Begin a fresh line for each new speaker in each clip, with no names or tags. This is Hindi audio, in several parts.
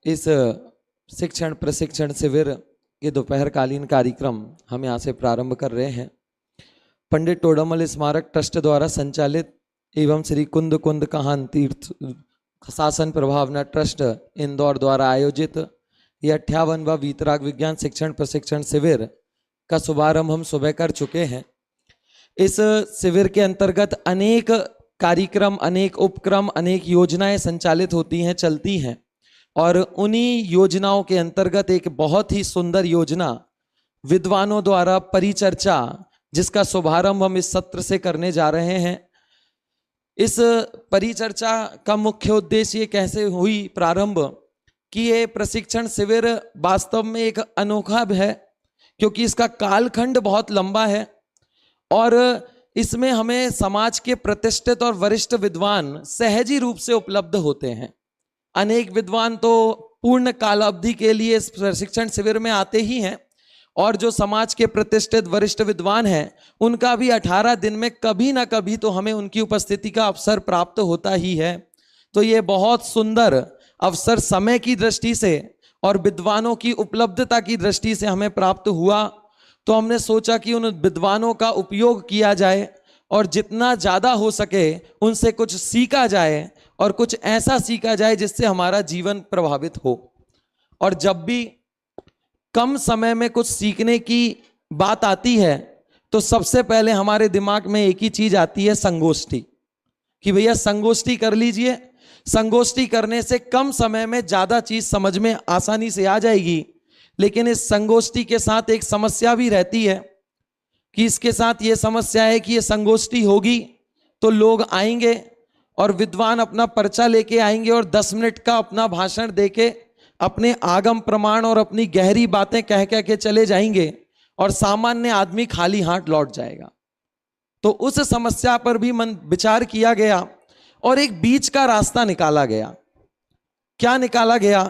इस शिक्षण प्रशिक्षण शिविर ये दोपहरकालीन कार्यक्रम हम यहाँ से प्रारंभ कर रहे हैं। पंडित टोडामल स्मारक ट्रस्ट द्वारा संचालित एवं श्री कुंद कुंद काहन तीर्थ शासन प्रभावना ट्रस्ट इंदौर द्वारा आयोजित यह 58वां वीतराग विज्ञान शिक्षण प्रशिक्षण शिविर का शुभारंभ हम सुबह कर चुके हैं। इस शिविर के अंतर्गत अनेक कार्यक्रम, अनेक उपक्रम, अनेक योजनाएं संचालित होती हैं, चलती हैं, और उन्हीं योजनाओं के अंतर्गत एक बहुत ही सुंदर योजना विद्वानों द्वारा परिचर्चा, जिसका शुभारंभ हम इस सत्र से करने जा रहे हैं। इस परिचर्चा का मुख्य उद्देश्य ये कैसे हुई प्रारंभ कि ये प्रशिक्षण शिविर वास्तव में एक अनोखा है, क्योंकि इसका कालखंड बहुत लंबा है और इसमें हमें समाज के प्रतिष्ठित और वरिष्ठ विद्वान सहजी रूप से उपलब्ध होते हैं। अनेक विद्वान तो पूर्ण कालावधि के लिए इस प्रशिक्षण शिविर में आते ही हैं, और जो समाज के प्रतिष्ठित वरिष्ठ विद्वान हैं उनका भी 18 दिन में कभी ना कभी तो हमें उनकी उपस्थिति का अवसर प्राप्त होता ही है। तो ये बहुत सुंदर अवसर समय की दृष्टि से और विद्वानों की उपलब्धता की दृष्टि से हमें प्राप्त हुआ, तो हमने सोचा कि उन विद्वानों का उपयोग किया जाए और जितना ज़्यादा हो सके उनसे कुछ सीखा जाए और कुछ ऐसा सीखा जाए जिससे हमारा जीवन प्रभावित हो। और जब भी कम समय में कुछ सीखने की बात आती है तो सबसे पहले हमारे दिमाग में एक ही चीज आती है, संगोष्ठी, कि भैया संगोष्ठी कर लीजिए। संगोष्ठी करने से कम समय में ज्यादा चीज समझ में आसानी से आ जाएगी। लेकिन इस संगोष्ठी के साथ एक समस्या भी रहती है कि इसके साथ ये समस्या है कि ये संगोष्ठी होगी तो लोग आएंगे और विद्वान अपना पर्चा लेके आएंगे और 10 मिनट का अपना भाषण देके अपने आगम प्रमाण और अपनी गहरी बातें कह कह के चले जाएंगे और सामान्य आदमी खाली हाथ लौट जाएगा। तो उस समस्या पर भी मन विचार किया गया और एक बीच का रास्ता निकाला गया। क्या निकाला गया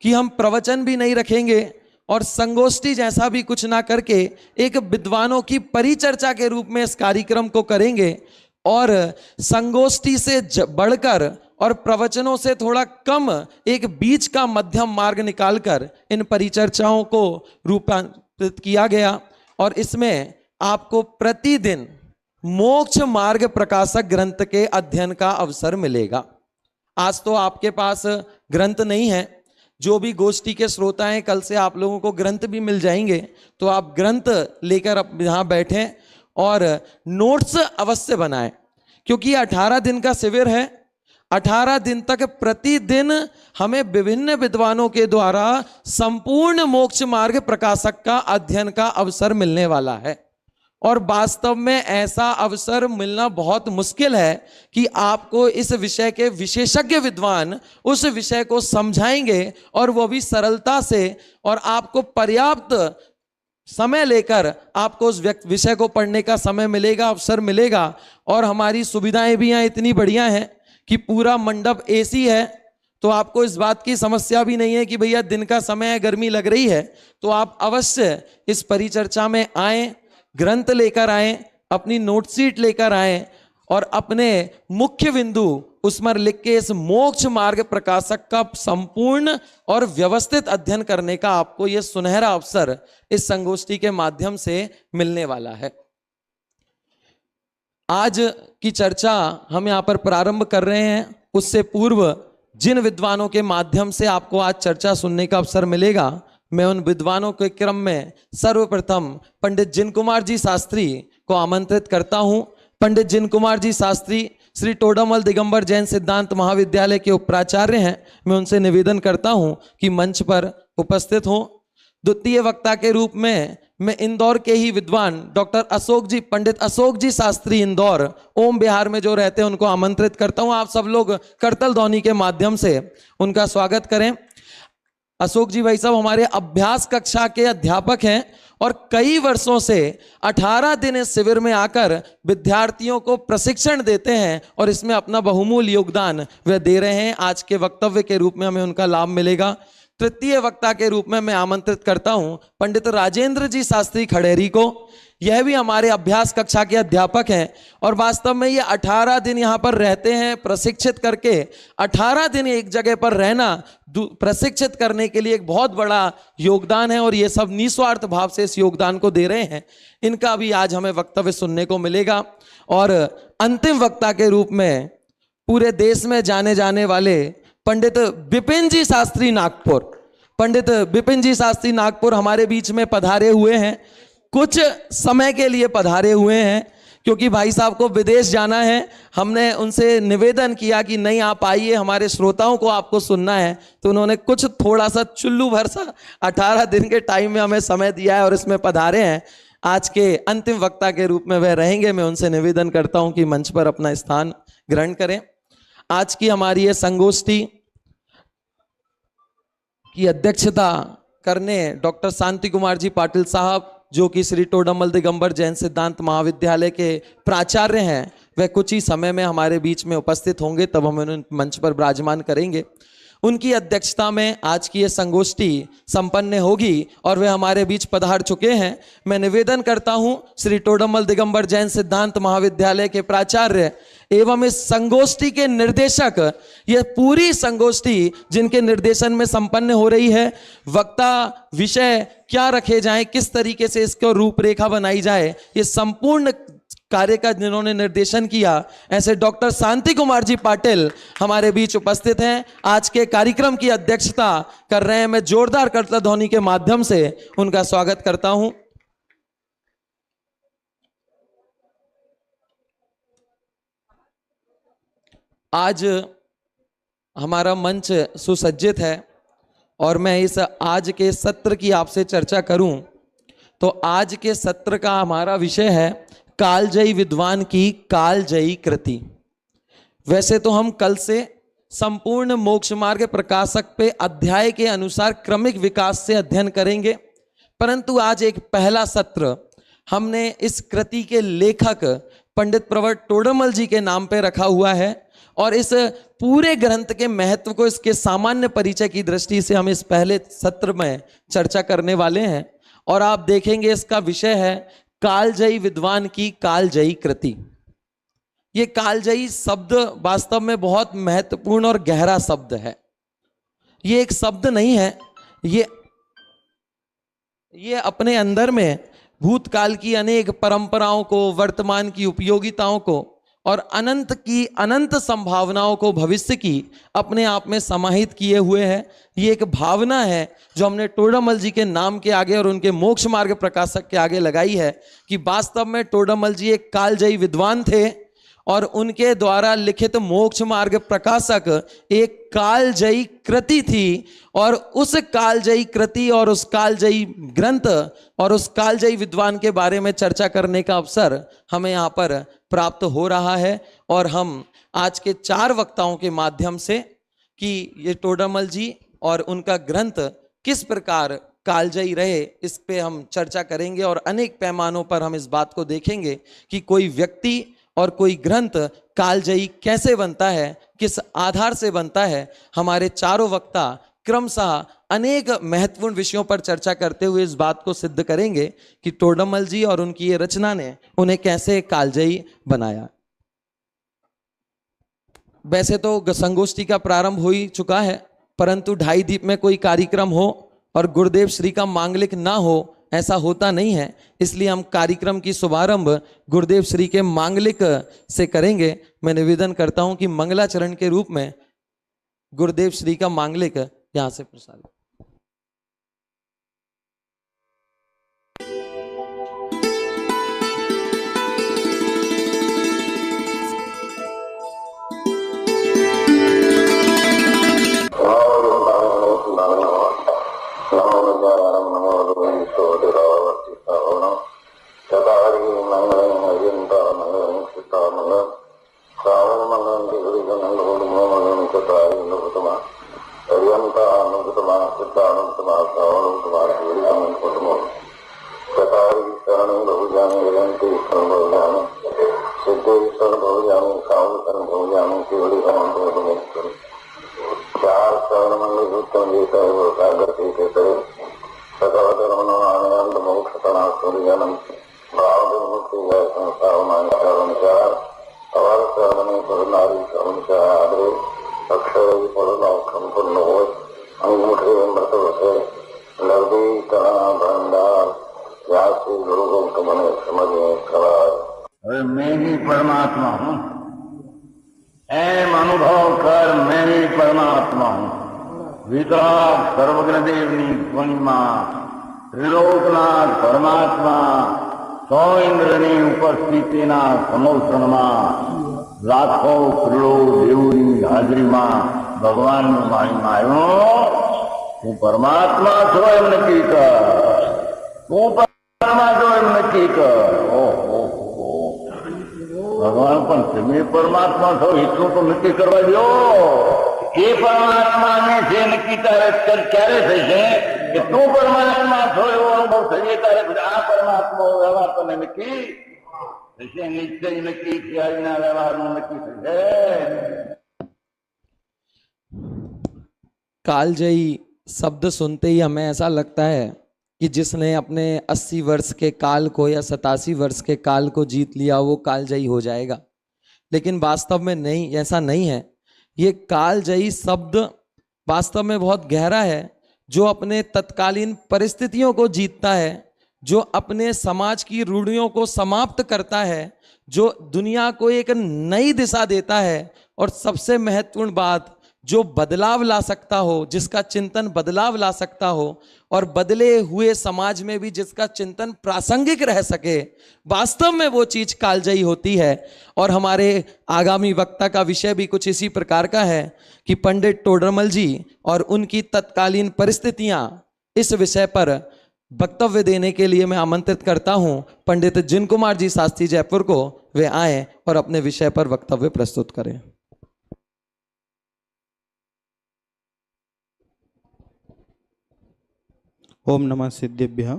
कि हम प्रवचन भी नहीं रखेंगे और संगोष्ठी जैसा भी कुछ ना करके एक विद्वानों की परिचर्चा के रूप में इस कार्यक्रम को करेंगे, और संगोष्ठी से बढ़कर और प्रवचनों से थोड़ा कम एक बीच का मध्यम मार्ग निकालकर इन परिचर्चाओं को रूपांतरित किया गया। और इसमें आपको प्रतिदिन मोक्ष मार्ग प्रकाशक ग्रंथ के अध्ययन का अवसर मिलेगा। आज तो आपके पास ग्रंथ नहीं है, जो भी गोष्ठी के श्रोता हैं कल से आप लोगों को ग्रंथ भी मिल जाएंगे, तो आप ग्रंथ लेकर अब यहाँ बैठें और नोट्स अवश्य बनाएं, क्योंकि 18 दिन का शिविर है। 18 दिन तक प्रतिदिन हमें विभिन्न विद्वानों के द्वारा संपूर्ण मोक्ष मार्ग प्रकाशक का अध्ययन का अवसर मिलने वाला है। और वास्तव में ऐसा अवसर मिलना बहुत मुश्किल है कि आपको इस विषय के विशेषज्ञ विद्वान उस विषय को समझाएंगे और वो भी सरलता से, और आपको पर्याप्त समय लेकर आपको उस विषय को पढ़ने का समय मिलेगा, अवसर मिलेगा। और हमारी सुविधाएं भी यहाँ इतनी बढ़िया हैं कि पूरा मंडप एसी है, तो आपको इस बात की समस्या भी नहीं है कि भैया दिन का समय है, गर्मी लग रही है। तो आप अवश्य इस परिचर्चा में आएं, ग्रंथ लेकर आएं, अपनी नोटशीट लेकर आएं और अपने मुख्य बिंदु उस पर लिख के इस मोक्ष मार्ग प्रकाशक का संपूर्ण और व्यवस्थित अध्ययन करने का आपको यह सुनहरा अवसर इस संगोष्ठी के माध्यम से मिलने वाला है। आज की चर्चा हम यहाँ पर प्रारंभ कर रहे हैं, उससे पूर्व जिन विद्वानों के माध्यम से आपको आज चर्चा सुनने का अवसर मिलेगा, मैं उन विद्वानों के क्रम में सर्वप्रथम पंडित जिन कुमार जी शास्त्री को आमंत्रित करता हूं। पंडित जिन कुमार जी शास्त्री श्री टोडामल दिगंबर जैन सिद्धांत महाविद्यालय के उपप्राचार्य हैं। मैं उनसे निवेदन करता हूं कि मंच पर उपस्थित हों। द्वितीय वक्ता के रूप में मैं इंदौर के ही विद्वान डॉक्टर अशोक जी, पंडित अशोक जी शास्त्री इंदौर ओम बिहार में जो रहते हैं, उनको आमंत्रित करता हूं। आप सब लोग करतल ध्वनि के माध्यम से उनका स्वागत करें। अशोक जी भाई साहब हमारे अभ्यास कक्षा के अध्यापक हैं और कई वर्षों से 18 दिन इस शिविर में आकर विद्यार्थियों को प्रशिक्षण देते हैं और इसमें अपना बहुमूल्य योगदान वे दे रहे हैं। आज के वक्तव्य के रूप में हमें उनका लाभ मिलेगा। तृतीय वक्ता के रूप में मैं आमंत्रित करता हूं पंडित राजेंद्र जी शास्त्री खड़ेरी को। यह भी हमारे अभ्यास कक्षा के अध्यापक हैं और वास्तव में ये 18 दिन यहाँ पर रहते हैं प्रशिक्षित करके। 18 दिन एक जगह पर रहना प्रशिक्षित करने के लिए एक बहुत बड़ा योगदान है और ये सब निस्वार्थ भाव से इस योगदान को दे रहे हैं। इनका भी आज हमें वक्तव्य सुनने को मिलेगा। और अंतिम वक्ता के रूप में पूरे देश में जाने जाने वाले पंडित विपिन जी शास्त्री नागपुर, पंडित विपिन जी शास्त्री नागपुर हमारे बीच में पधारे हुए हैं। कुछ समय के लिए पधारे हुए हैं क्योंकि भाई साहब को विदेश जाना है। हमने उनसे निवेदन किया कि नहीं आप आइए, हमारे श्रोताओं को आपको सुनना है, तो उन्होंने कुछ थोड़ा सा चुल्लू भर सा 18 दिन के टाइम में हमें समय दिया है और इसमें पधारे हैं। आज के अंतिम वक्ता के रूप में वह रहेंगे। मैं उनसे निवेदन करता हूं कि मंच पर अपना स्थान ग्रहण करें। आज की हमारी ये संगोष्ठी की अध्यक्षता करने डॉक्टर शांति कुमार जी पाटिल साहब, जो कि श्री टोडरमल दिगंबर जैन सिद्धांत महाविद्यालय के प्राचार्य हैं, वह कुछ ही समय में हमारे बीच में उपस्थित होंगे, तब हम उन्हें मंच पर विराजमान करेंगे। उनकी अध्यक्षता में आज की ये संगोष्ठी संपन्न होगी और वे हमारे बीच पधार चुके हैं। मैं निवेदन करता हूं श्री टोडरमल दिगंबर जैन सिद्धांत महाविद्यालय के प्राचार्य एवं इस संगोष्ठी के निर्देशक, ये पूरी संगोष्ठी जिनके निर्देशन में संपन्न हो रही है, वक्ता विषय क्या रखे जाएं, किस तरीके से इसको रूपरेखा बनाई जाए, ये संपूर्ण कार्य का जिन्होंने निर्देशन किया, ऐसे डॉक्टर शांति कुमार जी पाटिल हमारे बीच उपस्थित हैं। आज के कार्यक्रम की अध्यक्षता कर रहे हैं। मैं जोरदार करतल ध्वनि के माध्यम से उनका स्वागत करता हूं। आज हमारा मंच सुसज्जित है और मैं इस आज के सत्र की आपसे चर्चा करूं तो आज के सत्र का हमारा विषय है कालजयी विद्वान की कालजयी कृति। वैसे तो हम कल से संपूर्ण मोक्ष मार्ग प्रकाशक पे अध्याय के अनुसार क्रमिक विकास से अध्ययन करेंगे, परंतु आज एक पहला सत्र हमने इस कृति के लेखक पंडित प्रवर टोडरमल जी के नाम पे रखा हुआ है और इस पूरे ग्रंथ के महत्व को इसके सामान्य परिचय की दृष्टि से हम इस पहले सत्र में चर्चा करने वाले हैं। और आप देखेंगे इसका विषय है कालजयी विद्वान की कालजयी कृति। ये कालजयी शब्द वास्तव में बहुत महत्वपूर्ण और गहरा शब्द है। ये एक शब्द नहीं है, ये अपने अंदर में भूतकाल की अनेक परंपराओं को, वर्तमान की उपयोगिताओं को और अनंत की अनंत संभावनाओं को, भविष्य की अपने आप में समाहित किए हुए है। ये एक भावना है जो हमने टोडरमल जी के नाम के आगे और उनके मोक्ष मार्ग प्रकाशक के आगे लगाई है कि वास्तव में टोडरमल जी एक कालजयी विद्वान थे और उनके द्वारा लिखित मोक्ष मार्ग प्रकाशक एक कालजयी कृति थी। और उस कालजयी कृति और उस कालजयी ग्रंथ और उस कालजयी विद्वान के बारे में चर्चा करने का अवसर हमें यहाँ पर प्राप्त हो रहा है। और हम आज के 4 वक्ताओं के माध्यम से कि ये टोडरमल जी और उनका ग्रंथ किस प्रकार कालजयी रहे, इस पे हम चर्चा करेंगे और अनेक पैमानों पर हम इस बात को देखेंगे कि कोई व्यक्ति और कोई ग्रंथ कालजयी कैसे बनता है, किस आधार से बनता है। हमारे चारों वक्ता क्रमशः अनेक महत्वपूर्ण विषयों पर चर्चा करते हुए इस बात को सिद्ध करेंगे कि टोडरमल जी और उनकी ये रचना ने उन्हें कैसे कालजयी बनाया। वैसे तो संगोष्ठी का प्रारंभ हो ही चुका है, परंतु ढाई दीप में कोई कार्यक्रम हो और गुरुदेव श्री का मांगलिक ना हो, ऐसा होता नहीं है। इसलिए हम कार्यक्रम की शुभारंभ गुरुदेव श्री के मांगलिक से करेंगे। मैं निवेदन करता हूं कि मंगलाचरण के रूप में गुरुदेव श्री का मांगलिक यहां से प्रसारित।
मैं ही परमात्मा हूँ, एम अनुभव कर मैं ही परमात्मा हूँ। वितराग सर्वज्ञ देवनी ध्वनिमा त्रिलोकनाथ परमात्मा सौ इंद्રની ઉપસ્થિતિના સમોસણમાં લાખો કરોડો દેવોની હાજરીમાં ભગવાનનું માળીમાં આવ્યો। તું પરમાત્મા છો એમ નક્કી કર, તું પરમાત્મા છો એમ નક્કી કર। ઓહો ભગવાન પણ તમે પરમાત્મા છો એટલું તો નક્કી કરવા દો। એ પરમાત્માને જે નક્કી ક્યારે થશે કે તું પરમાત્મા છો એવો અનુભવ થશે ત્યારે આ પરમાત્મા વ્યવહાર તને નક્કી થશે। નિશ્ચય નક્કી થયાના વ્યવહારનું નક્કી થશે।
कालजयी शब्द सुनते ही हमें ऐसा लगता है कि जिसने अपने 80 वर्ष के काल को या 87 वर्ष के काल को जीत लिया वो कालजयी हो जाएगा, लेकिन वास्तव में नहीं, ऐसा नहीं है। ये कालजयी शब्द वास्तव में बहुत गहरा है। जो अपने तत्कालीन परिस्थितियों को जीतता है, जो अपने समाज की रूढ़ियों को समाप्त करता है, जो दुनिया को एक नई दिशा देता है, और सबसे महत्वपूर्ण बात जो बदलाव ला सकता हो, जिसका चिंतन बदलाव ला सकता हो और बदले हुए समाज में भी जिसका चिंतन प्रासंगिक रह सके, वास्तव में वो चीज कालजयी होती है। और हमारे आगामी वक्ता का विषय भी कुछ इसी प्रकार का है कि पंडित टोडरमल जी और उनकी तत्कालीन परिस्थितियां, इस विषय पर वक्तव्य देने के लिए मैं आमंत्रित करता हूं पंडित जिन कुमार जी शास्त्री जयपुर को। वे आए और अपने विषय पर वक्तव्य प्रस्तुत करें।
ओम नमः सिद्धेभ्यः।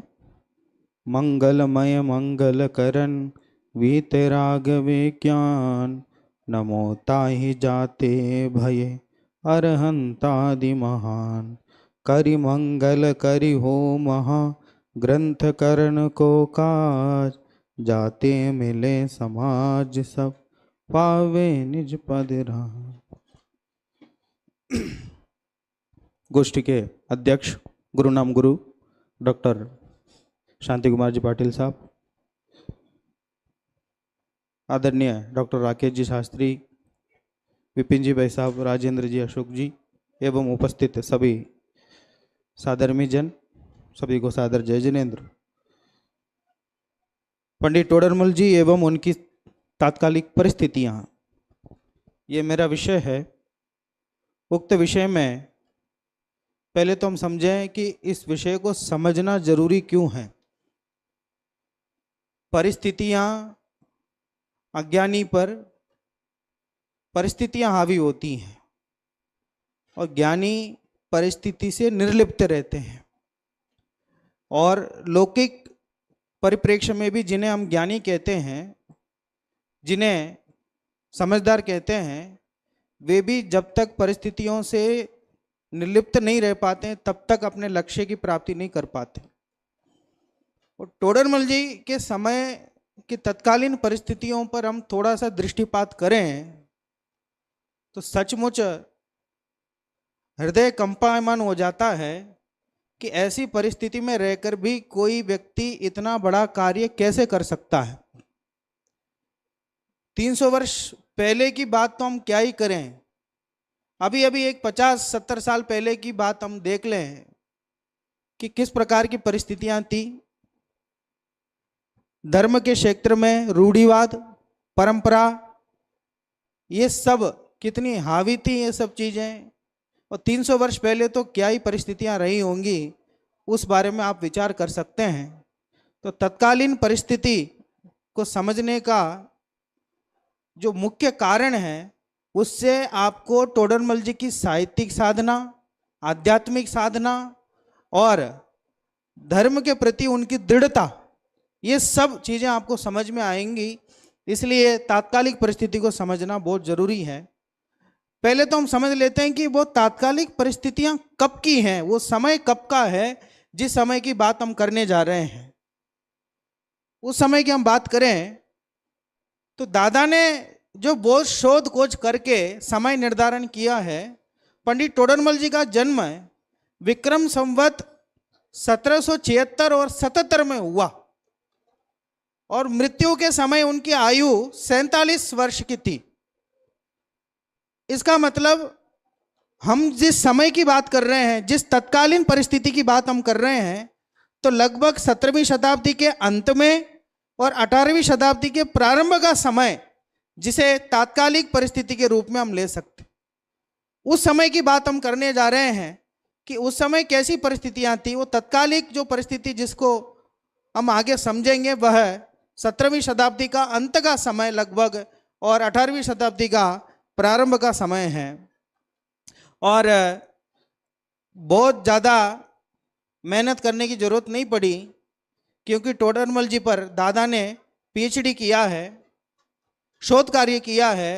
मंगलमय मंगलकरण वीतराग विज्ञान, नमो ताहि जाते भये अरहंतादि महान। करि मंगल करि हो महा ग्रंथ करण को काज, जाते मिले समाज सब पावे निज पद राज। गोष्ठी के अध्यक्ष गुरुनाम गुरु डॉक्टर शांति कुमार जी पाटिल साहब, आदरणीय डॉक्टर राकेश जी शास्त्री, विपिन जी भाई साहब, राजेंद्र जी, अशोक जी एवं उपस्थित सभी साधर्मी जन, सभी को सादर जय जिनेन्द्र। पंडित टोडरमल जी एवं उनकी तात्कालिक परिस्थितियां, ये मेरा विषय है। उक्त विषय में पहले तो हम समझें कि इस विषय को समझना जरूरी क्यों है। परिस्थितियां अज्ञानी पर परिस्थितियां हावी होती हैं और ज्ञानी परिस्थिति से निर्लिप्त रहते हैं। और लौकिक परिप्रेक्ष्य में भी जिन्हें हम ज्ञानी कहते हैं, जिन्हें समझदार कहते हैं, वे भी जब तक परिस्थितियों से निर्लिप्त नहीं रह पाते तब तक अपने लक्ष्य की प्राप्ति नहीं कर पाते। और टोडरमल जी के समय की तत्कालीन परिस्थितियों पर हम थोड़ा सा दृष्टिपात करें तो सचमुच हृदय कंपायमान हो जाता है कि ऐसी परिस्थिति में रहकर भी कोई व्यक्ति इतना बड़ा कार्य कैसे कर सकता है। 300 वर्ष पहले की बात तो हम क्या ही करें, अभी अभी एक 50-70 साल पहले की बात हम देख लें कि किस प्रकार की परिस्थितियां थी। धर्म के क्षेत्र में रूढ़िवाद, परंपरा, ये सब कितनी हावी थी ये सब चीजें। और 300 वर्ष पहले तो क्या ही परिस्थितियां रही होंगी, उस बारे में आप विचार कर सकते हैं। तो तत्कालीन परिस्थिति को समझने का जो मुख्य कारण है, उससे आपको टोडरमल जी की साहित्यिक साधना, आध्यात्मिक साधना और धर्म के प्रति उनकी दृढ़ता, ये सब चीज़ें आपको समझ में आएंगी। इसलिए तात्कालिक परिस्थिति को समझना बहुत जरूरी है। पहले तो हम समझ लेते हैं कि वो तात्कालिक परिस्थितियां कब की हैं, वो समय कब का है जिस समय की बात हम करने जा रहे हैं। उस समय की हम बात करें तो दादा ने जो बहुत शोध खोज करके समय निर्धारण किया है, पंडित टोडरमल जी का जन्म विक्रम संवत 1776 और 77 में हुआ और मृत्यु के समय उनकी आयु 47 वर्ष की थी। इसका मतलब हम जिस समय की बात कर रहे हैं, जिस तत्कालीन परिस्थिति की बात हम कर रहे हैं, तो लगभग 17वीं शताब्दी के अंत में और 18वीं शताब्दी के प्रारंभ का समय, जिसे तात्कालिक परिस्थिति के रूप में हम ले सकते, उस समय की बात हम करने जा रहे हैं कि उस समय कैसी परिस्थितियां थी। वो तत्कालिक जो परिस्थिति जिसको हम आगे समझेंगे वह 17वीं शताब्दी का अंत का समय लगभग और 18वीं शताब्दी का प्रारंभ का समय है। और बहुत ज़्यादा मेहनत करने की जरूरत नहीं पड़ी, क्योंकि टोडरमल जी पर दादा ने पीएचडी किया है, शोध कार्य किया है।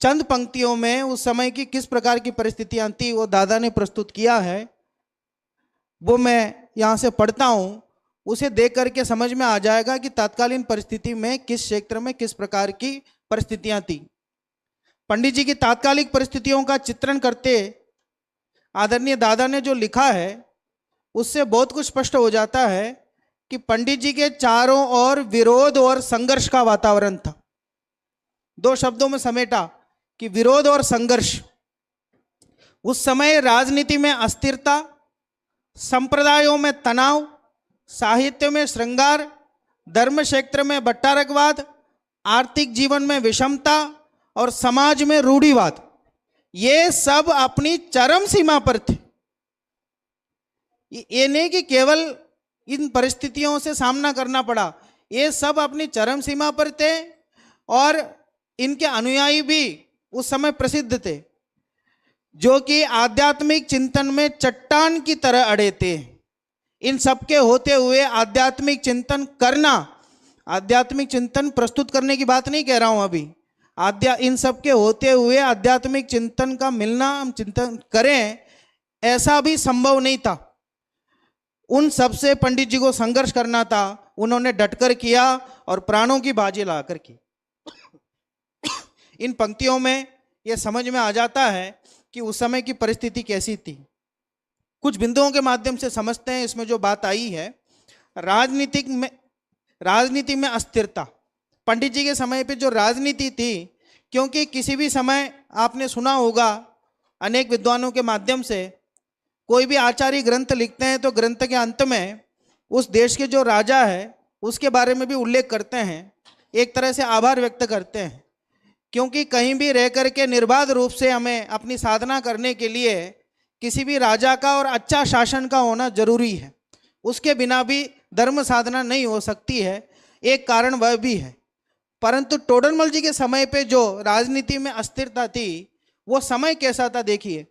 चंद पंक्तियों में उस समय की किस प्रकार की परिस्थितियां थी वो दादा ने प्रस्तुत किया है। वो मैं यहाँ से पढ़ता हूँ, उसे देख करके समझ में आ जाएगा कि तत्कालीन परिस्थिति में किस क्षेत्र में किस प्रकार की परिस्थितियां थी। पंडित जी की तात्कालिक परिस्थितियों का चित्रण करते आदरणीय दादा ने जो लिखा है उससे बहुत कुछ स्पष्ट हो जाता है कि पंडित जी के चारों ओर विरोध और संघर्ष का वातावरण था। दो शब्दों में समेटा कि विरोध और संघर्ष। उस समय राजनीति में अस्थिरता, संप्रदायों में तनाव, साहित्य में श्रृंगार, धर्म क्षेत्र में बट्टारकवाद, आर्थिक जीवन में विषमता और समाज में रूढ़िवाद, ये सब अपनी चरम सीमा पर थे। ये नहीं कि केवल इन परिस्थितियों से सामना करना पड़ा, ये सब अपनी चरम सीमा पर थे और इनके अनुयायी भी उस समय प्रसिद्ध थे, जो कि आध्यात्मिक चिंतन में चट्टान की तरह अड़े थे। इन सबके होते हुए आध्यात्मिक चिंतन करना, आध्यात्मिक चिंतन प्रस्तुत करने की बात नहीं कह रहा हूं अभी, इन सबके होते हुए आध्यात्मिक चिंतन का मिलना, हम चिंतन करें, ऐसा भी संभव नहीं था। उन सबसे पंडित जी को संघर्ष करना था, उन्होंने डटकर किया और प्राणों की बाजी लाकर की। इन पंक्तियों में यह समझ में आ जाता है कि उस समय की परिस्थिति कैसी थी। कुछ बिंदुओं के माध्यम से समझते हैं इसमें जो बात आई है। राजनीति में अस्थिरता, पंडित जी के समय पे जो राजनीति थी, क्योंकि किसी भी समय आपने सुना होगा अनेक विद्वानों के माध्यम से, कोई भी आचार्य ग्रंथ लिखते हैं तो ग्रंथ के अंत में उस देश के जो राजा है उसके बारे में भी उल्लेख करते हैं, एक तरह से आभार व्यक्त करते हैं, क्योंकि कहीं भी रह करके निर्बाध रूप से हमें अपनी साधना करने के लिए किसी भी राजा का और अच्छा शासन का होना जरूरी है। उसके बिना भी धर्म साधना नहीं हो सकती है, एक कारण वह भी है। परंतु टोडरमल जी के समय पे जो राजनीति में अस्थिरता थी, वो समय कैसा था देखिए।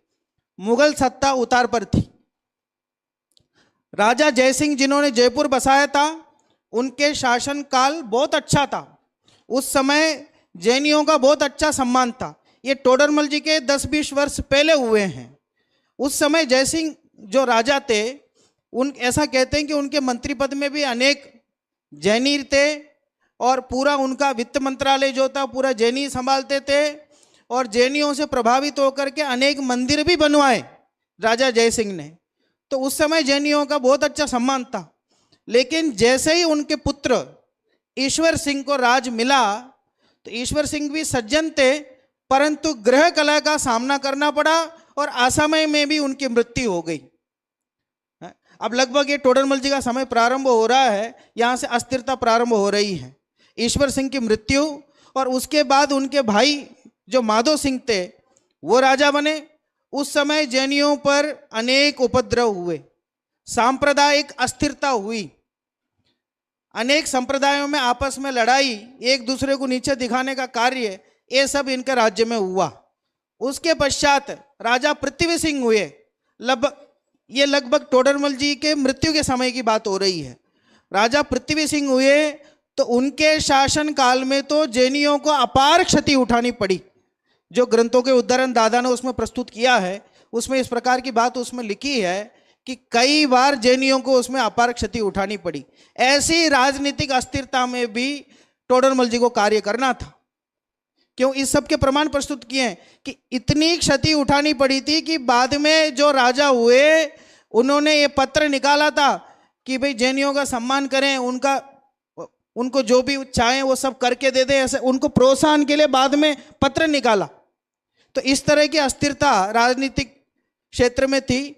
मुगल सत्ता उतार पर थी। राजा जयसिंह जिन्होंने जयपुर बसाया था, उनके शासन काल बहुत अच्छा था। उस समय जैनियों का बहुत अच्छा सम्मान था। ये टोडरमल जी के 10-20 वर्ष पहले हुए हैं। उस समय जयसिंह जो राजा थे, ऐसा कहते हैं कि उनके मंत्री पद में भी अनेक जैनी थे और पूरा उनका वित्त मंत्रालय जो था पूरा जैनी संभालते थे और जैनियों से प्रभावित होकर के अनेक मंदिर भी बनवाए राजा जयसिंह ने। तो उस समय जैनियों का बहुत अच्छा सम्मान था। लेकिन जैसे ही उनके पुत्र ईश्वर सिंह को राज मिला, तो ईश्वर सिंह भी सज्जन थे, परंतु ग्रह कलह का सामना करना पड़ा और असमय में भी उनकी मृत्यु हो गई। अब लगभग ये टोडरमल जी का समय प्रारंभ हो रहा है, यहाँ से अस्थिरता प्रारंभ हो रही है। ईश्वर सिंह की मृत्यु और उसके बाद उनके भाई जो माधो सिंह थे वो राजा बने। उस समय जैनियों पर अनेक उपद्रव हुए, सांप्रदायिक अस्थिरता हुई, अनेक संप्रदायों में आपस में लड़ाई, एक दूसरे को नीचे दिखाने का कार्य, ये सब इनके राज्य में हुआ। उसके पश्चात राजा पृथ्वी सिंह हुए। ये लगभग टोडरमल जी के मृत्यु के समय की बात हो रही है। राजा पृथ्वी सिंह हुए तो उनके शासन काल में तो जैनियों को अपार क्षति उठानी पड़ी, जो ग्रंथों के उद्धरण दादा ने उसमें प्रस्तुत किया है, उसमें इस प्रकार की बात उसमें लिखी है कि कई बार जैनियों को उसमें अपार क्षति उठानी पड़ी। ऐसी राजनीतिक अस्थिरता में भी टोडरमल जी को कार्य करना था। क्यों? इस सब के प्रमाण प्रस्तुत किए हैं कि इतनी क्षति उठानी पड़ी थी कि बाद में जो राजा हुए उन्होंने ये पत्र निकाला था कि भाई जैनियों का सम्मान करें, उनको जो भी चाहें वो सब करके दे दें, ऐसे उनको प्रोत्साहन के लिए बाद में पत्र निकाला। तो इस तरह की अस्थिरता राजनीतिक क्षेत्र में थी।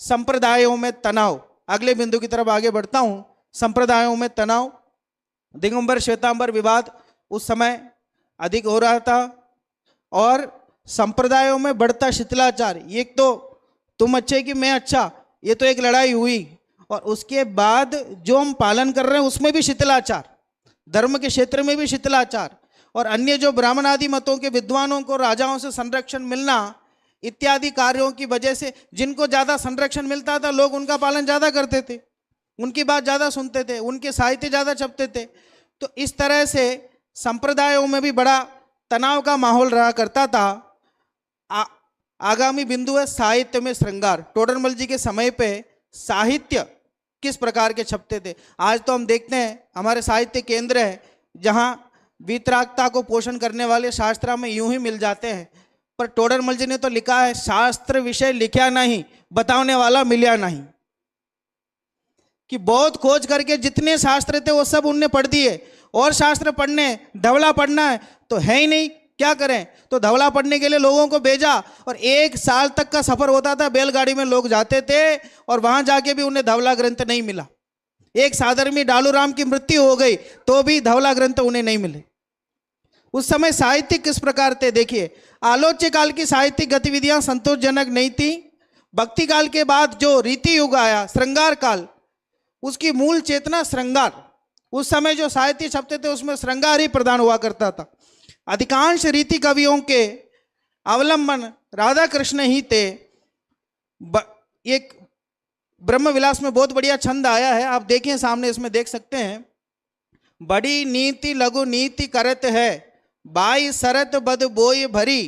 संप्रदायों में तनाव, अगले बिंदु की तरफ आगे बढ़ता हूं। संप्रदायों में तनाव, दिगंबर श्वेतांबर विवाद उस समय अधिक हो रहा था और संप्रदायों में बढ़ता शिथिलाचार। एक तो तुम अच्छे कि मैं अच्छा, ये तो एक लड़ाई हुई, और उसके बाद जो हम पालन कर रहे हैं उसमें भी शिथिलाचार, धर्म के क्षेत्र में भी शिथिलाचार, और अन्य जो ब्राह्मण आदि मतों के विद्वानों को राजाओं से संरक्षण मिलना इत्यादि कार्यों की वजह से जिनको ज़्यादा संरक्षण मिलता था लोग उनका पालन ज़्यादा करते थे, उनकी बात ज़्यादा सुनते थे, उनके साहित्य ज़्यादा छपते थे। तो इस तरह से संप्रदायों में भी बड़ा तनाव का माहौल रहा करता था। आगामी बिंदु है साहित्य में श्रृंगार। टोडरमल जी के समय पे साहित्य किस प्रकार के छपते थे। आज तो हम देखते हैं हमारे साहित्य केंद्र है जहाँ वीतरागता को पोषण करने वाले शास्त्र में यूं ही मिल जाते हैं, पर टोडरमल जी ने तो लिखा है शास्त्र विषय लिखा नहीं, बताने वाला मिला नहीं। कि बहुत खोज करके जितने शास्त्र थे वो सब उनने पढ़ दिए, और शास्त्र पढ़ने धवला पढ़ना है तो है ही नहीं, क्या करें। तो धवला पढ़ने के लिए लोगों को भेजा और 1 साल तक का सफर होता था, बैलगाड़ी में लोग जाते थे और वहां जाके भी उन्हें धवला ग्रंथ नहीं मिला। एक साधर्मी डालूराम की मृत्यु हो गई तो भी धवला ग्रंथ उन्हें नहीं मिले। उस समय साहित्य किस प्रकार थे देखिए। आलोच्य काल की साहित्यिक गतिविधियां संतोषजनक नहीं थी। भक्ति काल के बाद जो रीति युग आया, श्रृंगार काल, उसकी मूल चेतना श्रृंगार। उस समय जो साहित्य छपते थे उसमें श्रृंगार ही प्रदान हुआ करता था। अधिकांश रीति कवियों के अवलंबन राधा कृष्ण ही थे। एक ब्रह्म विलास में बहुत बढ़िया छंद आया है, आप देखें सामने, इसमें देख सकते हैं। बड़ी नीति लघु नीति करत है, बाई सरत बद बोय भरी,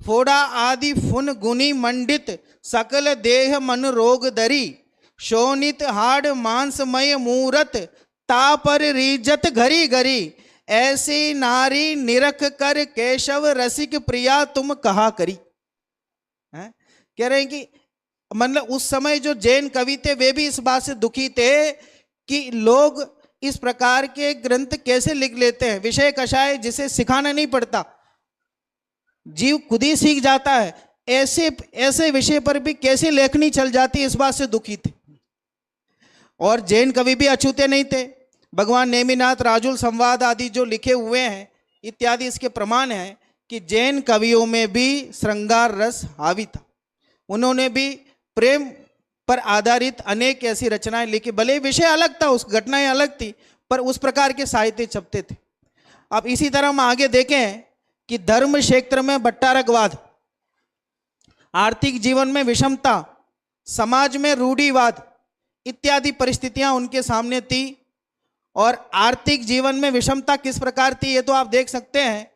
फोड़ा आदि फुन गुनी मंडित, सकल देह मन रोग दरी, शोनित हाड़ मांसमय मूरत, तापर रीजत घरी घरी, ऐसी नारी निरख कर केशव रसिक प्रिया तुम कहा करी। कह रहे हैं कि मतलब उस समय जो जैन कवि थे वे भी इस बात से दुखी थे कि लोग इस प्रकार के ग्रंथ कैसे लिख लेते हैं। विषय कषाय जिसे सिखाना नहीं पड़ता, जीव खुद ही सीख जाता है, ऐसे विषय पर भी कैसे लेखनी चल जाती है, इस बात से दुखी थे। और जैन कवि भी अछूते नहीं थे। भगवान नेमिनाथ राजुल संवाद आदि जो लिखे हुए हैं इत्यादि इसके प्रमाण हैं कि जैन कवियों में भी श्रृंगार रस हावी था। उन्होंने भी प्रेम पर आधारित अनेक ऐसी रचनाएं लिखी। भले विषय अलग था, उस घटनाएं अलग थी, पर उस प्रकार के साहित्य छपते थे। अब इसी तरह हम आगे देखें कि धर्म क्षेत्र में बट्टारकवाद, आर्थिक जीवन में विषमता, समाज में रूढ़िवाद इत्यादि परिस्थितियां उनके सामने थी। और आर्थिक जीवन में विषमता किस प्रकार थी ये तो आप देख सकते हैं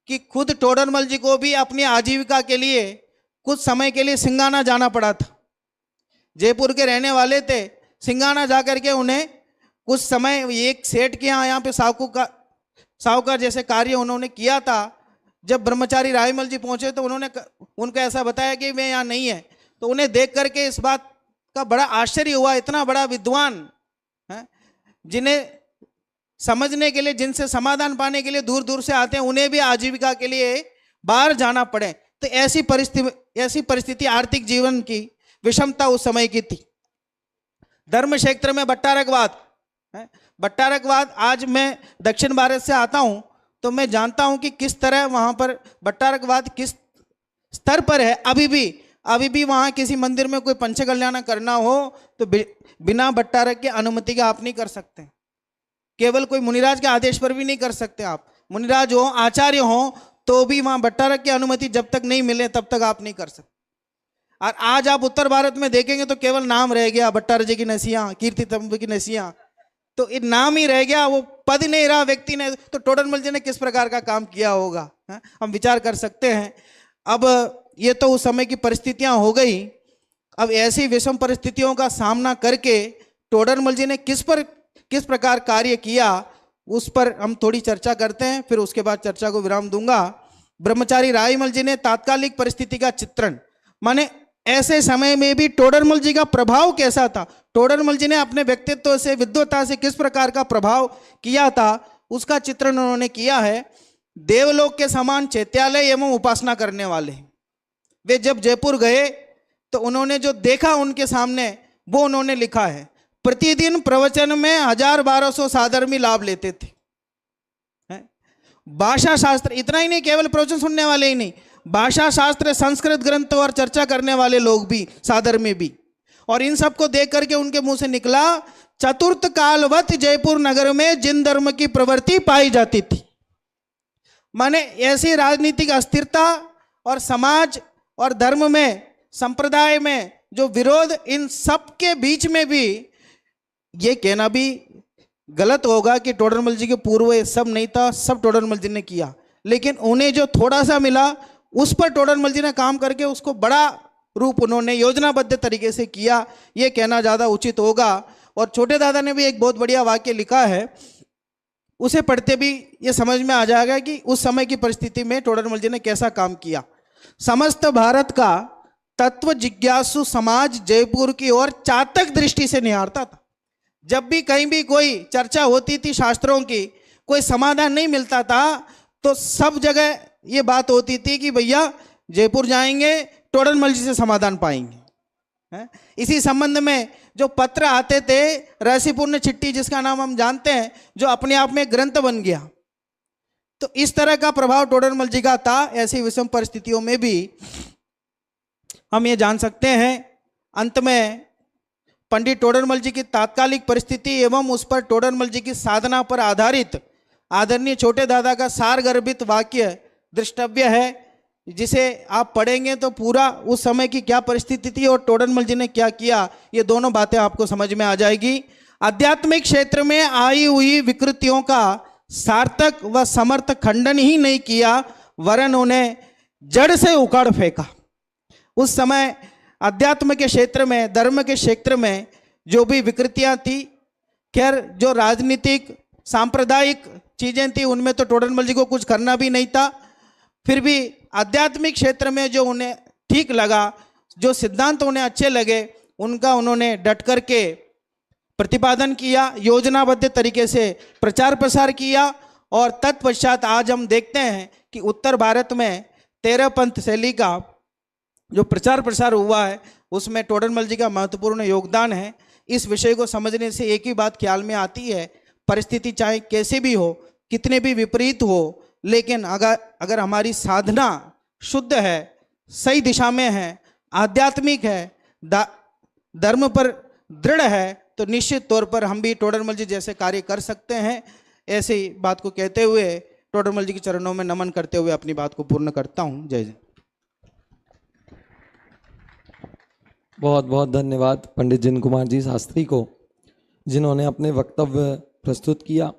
कि खुद टोडरमल जी को भी अपनी आजीविका के लिए कुछ समय के लिए सिंगाना जाना पड़ा था। जयपुर के रहने वाले थे, सिंगाना जाकर के उन्हें कुछ समय एक सेठ के यहाँ पे साहूकार जैसे कार्य उन्होंने किया था। जब ब्रह्मचारी रायमल जी पहुंचे तो उन्होंने उनको ऐसा बताया कि वे यहाँ नहीं है, तो उन्हें देख करके इस बात का बड़ा आश्चर्य हुआ। इतना बड़ा विद्वान है, जिन्हें समझने के लिए, जिनसे समाधान पाने के लिए दूर दूर से आते हैं, उन्हें भी आजीविका के लिए बाहर जाना पड़े। तो ऐसी परिस्थिति आर्थिक जीवन की विषमता उस समय की थी। धर्म क्षेत्र में बट्टारकवाद, बट्टारकवाद, आज मैं दक्षिण भारत से आता हूं तो मैं जानता हूं कि किस तरह वहां पर बट्टारकवाद किस स्तर पर है। अभी भी वहां किसी मंदिर में कोई पंच कल्याण करना हो तो बिना बट्टारक के अनुमति के आप नहीं कर सकते। केवल कोई मुनिराज के आदेश पर भी नहीं कर सकते। आप मुनिराज हो, आचार्य हो, तो भी वहां बट्टारक की अनुमति जब तक नहीं मिले तब तक आप नहीं कर सकते। और आज आप उत्तर भारत में देखेंगे तो केवल नाम रह गया, भट्टारक जी की नसियां, कीर्ति तंब की नसियां, तो ये नाम ही रह गया, वो पद ही नहीं रहा व्यक्ति ने, तो टोडरमल जी ने किस प्रकार का काम किया होगा, हम विचार कर सकते हैं। अब ये तो उस समय की परिस्थितियां हो गई। अब ऐसी विषम परिस्थितियों का सामना करके टोडरमल जी ने किस प्रकार कार्य किया, उस पर हम थोड़ी चर्चा करते हैं, फिर उसके बाद चर्चा को विराम दूंगा। ब्रह्मचारी रायमल जी ने तात्कालिक परिस्थिति का चित्रण, माने ऐसे समय में भी टोडरमल जी का प्रभाव कैसा था, टोडरमल जी ने अपने व्यक्तित्व से, विद्वता से किस प्रकार का प्रभाव किया था, उसका चित्रण उन्होंने किया है। देवलोक के समान चैत्यालय एवं उपासना करने वाले, वे जब जयपुर गए तो उन्होंने जो देखा उनके सामने वो उन्होंने लिखा है। प्रतिदिन प्रवचन में 1000-1200 साधर्मी लाभ लेते थे। भाषा शास्त्र, इतना ही नहीं, केवल प्रवचन सुनने वाले ही नहीं, भाषा शास्त्र, संस्कृत ग्रंथ और चर्चा करने वाले लोग भी, साधर्मी भी। और इन सबको देख करके उनके मुंह से निकला, चतुर्थ कालवत जयपुर नगर में जिन धर्म की प्रवृत्ति पाई जाती थी। माने ऐसी राजनीतिक अस्थिरता और समाज और धर्म में, संप्रदाय में जो विरोध, इन सब के बीच में भी ये कहना भी गलत होगा कि टोडरमल जी के पूर्व ये सब नहीं था, सब टोडरमल जी ने किया। लेकिन उन्हें जो थोड़ा सा मिला उस पर टोडरमल जी ने काम करके उसको बड़ा रूप उन्होंने योजनाबद्ध तरीके से किया, ये कहना ज़्यादा उचित होगा। और छोटे दादा ने भी एक बहुत बढ़िया वाक्य लिखा है, उसे पढ़ते भी ये समझ में आ जाएगा कि उस समय की परिस्थिति में टोडरमल जी ने कैसा काम किया। समस्त भारत का तत्व जिज्ञासु समाज जयपुर की ओर चातक दृष्टि से निहारता था। जब भी कहीं भी कोई चर्चा होती थी शास्त्रों की, कोई समाधान नहीं मिलता था, तो सब जगह ये बात होती थी कि भैया जयपुर जाएंगे, टोडरमल जी से समाधान पाएंगे। इसी संबंध में जो पत्र आते थे, रहस्यपूर्ण चिट्ठी जिसका नाम हम जानते हैं, जो अपने आप में ग्रंथ बन गया, तो इस तरह का प्रभाव टोडरमल जी का था। ऐसी विषम परिस्थितियों में भी हम ये जान सकते हैं। अंत में पंडित टोडरमल जी की तात्कालिक परिस्थिति एवं उस पर टोडरमल जी की साधना पर आधारित आदरणीय छोटे दादा का सारगर्भित वाक्य दृष्टव्य है, जिसे आप पढ़ेंगे तो पूरा उस समय की क्या परिस्थिति थी और टोडरमल जी ने क्या किया, ये दोनों बातें आपको समझ में आ जाएगी। आध्यात्मिक क्षेत्र में आई हुई विकृतियों का सार्थक व समर्थ खंडन ही नहीं किया, वरन उन्हें जड़ से उखाड़ फेंका। उस समय अध्यात्म के क्षेत्र में, धर्म के क्षेत्र में जो भी विकृतियां थी, खैर जो राजनीतिक सांप्रदायिक चीजें थी उनमें तो टोडरमल जी को कुछ करना भी नहीं था, फिर भी आध्यात्मिक क्षेत्र में जो उन्हें ठीक लगा, जो सिद्धांत उन्हें अच्छे लगे, उनका उन्होंने डट करके प्रतिपादन किया, योजनाबद्ध तरीके से प्रचार प्रसार किया। और तत्पश्चात आज हम देखते हैं कि उत्तर भारत में 13 पंथ शैली का जो प्रचार प्रसार हुआ है, उसमें टोडरमल जी का महत्वपूर्ण योगदान है। इस विषय को समझने से एक ही बात ख्याल में आती है, परिस्थिति चाहे कैसे भी हो, कितने भी विपरीत हो, लेकिन अगर हमारी साधना शुद्ध है, सही दिशा में है, आध्यात्मिक है, धर्म पर दृढ़ है, तो निश्चित तौर पर हम भी टोडरमल जी जैसे कार्य कर सकते हैं। ऐसी बात को कहते हुए टोडरमल जी के चरणों में नमन करते हुए अपनी बात को पूर्ण करता हूँ। जय जय।
बहुत बहुत धन्यवाद पंडित जिन कुमार जी शास्त्री को, जिन्होंने अपने वक्तव्य प्रस्तुत किया।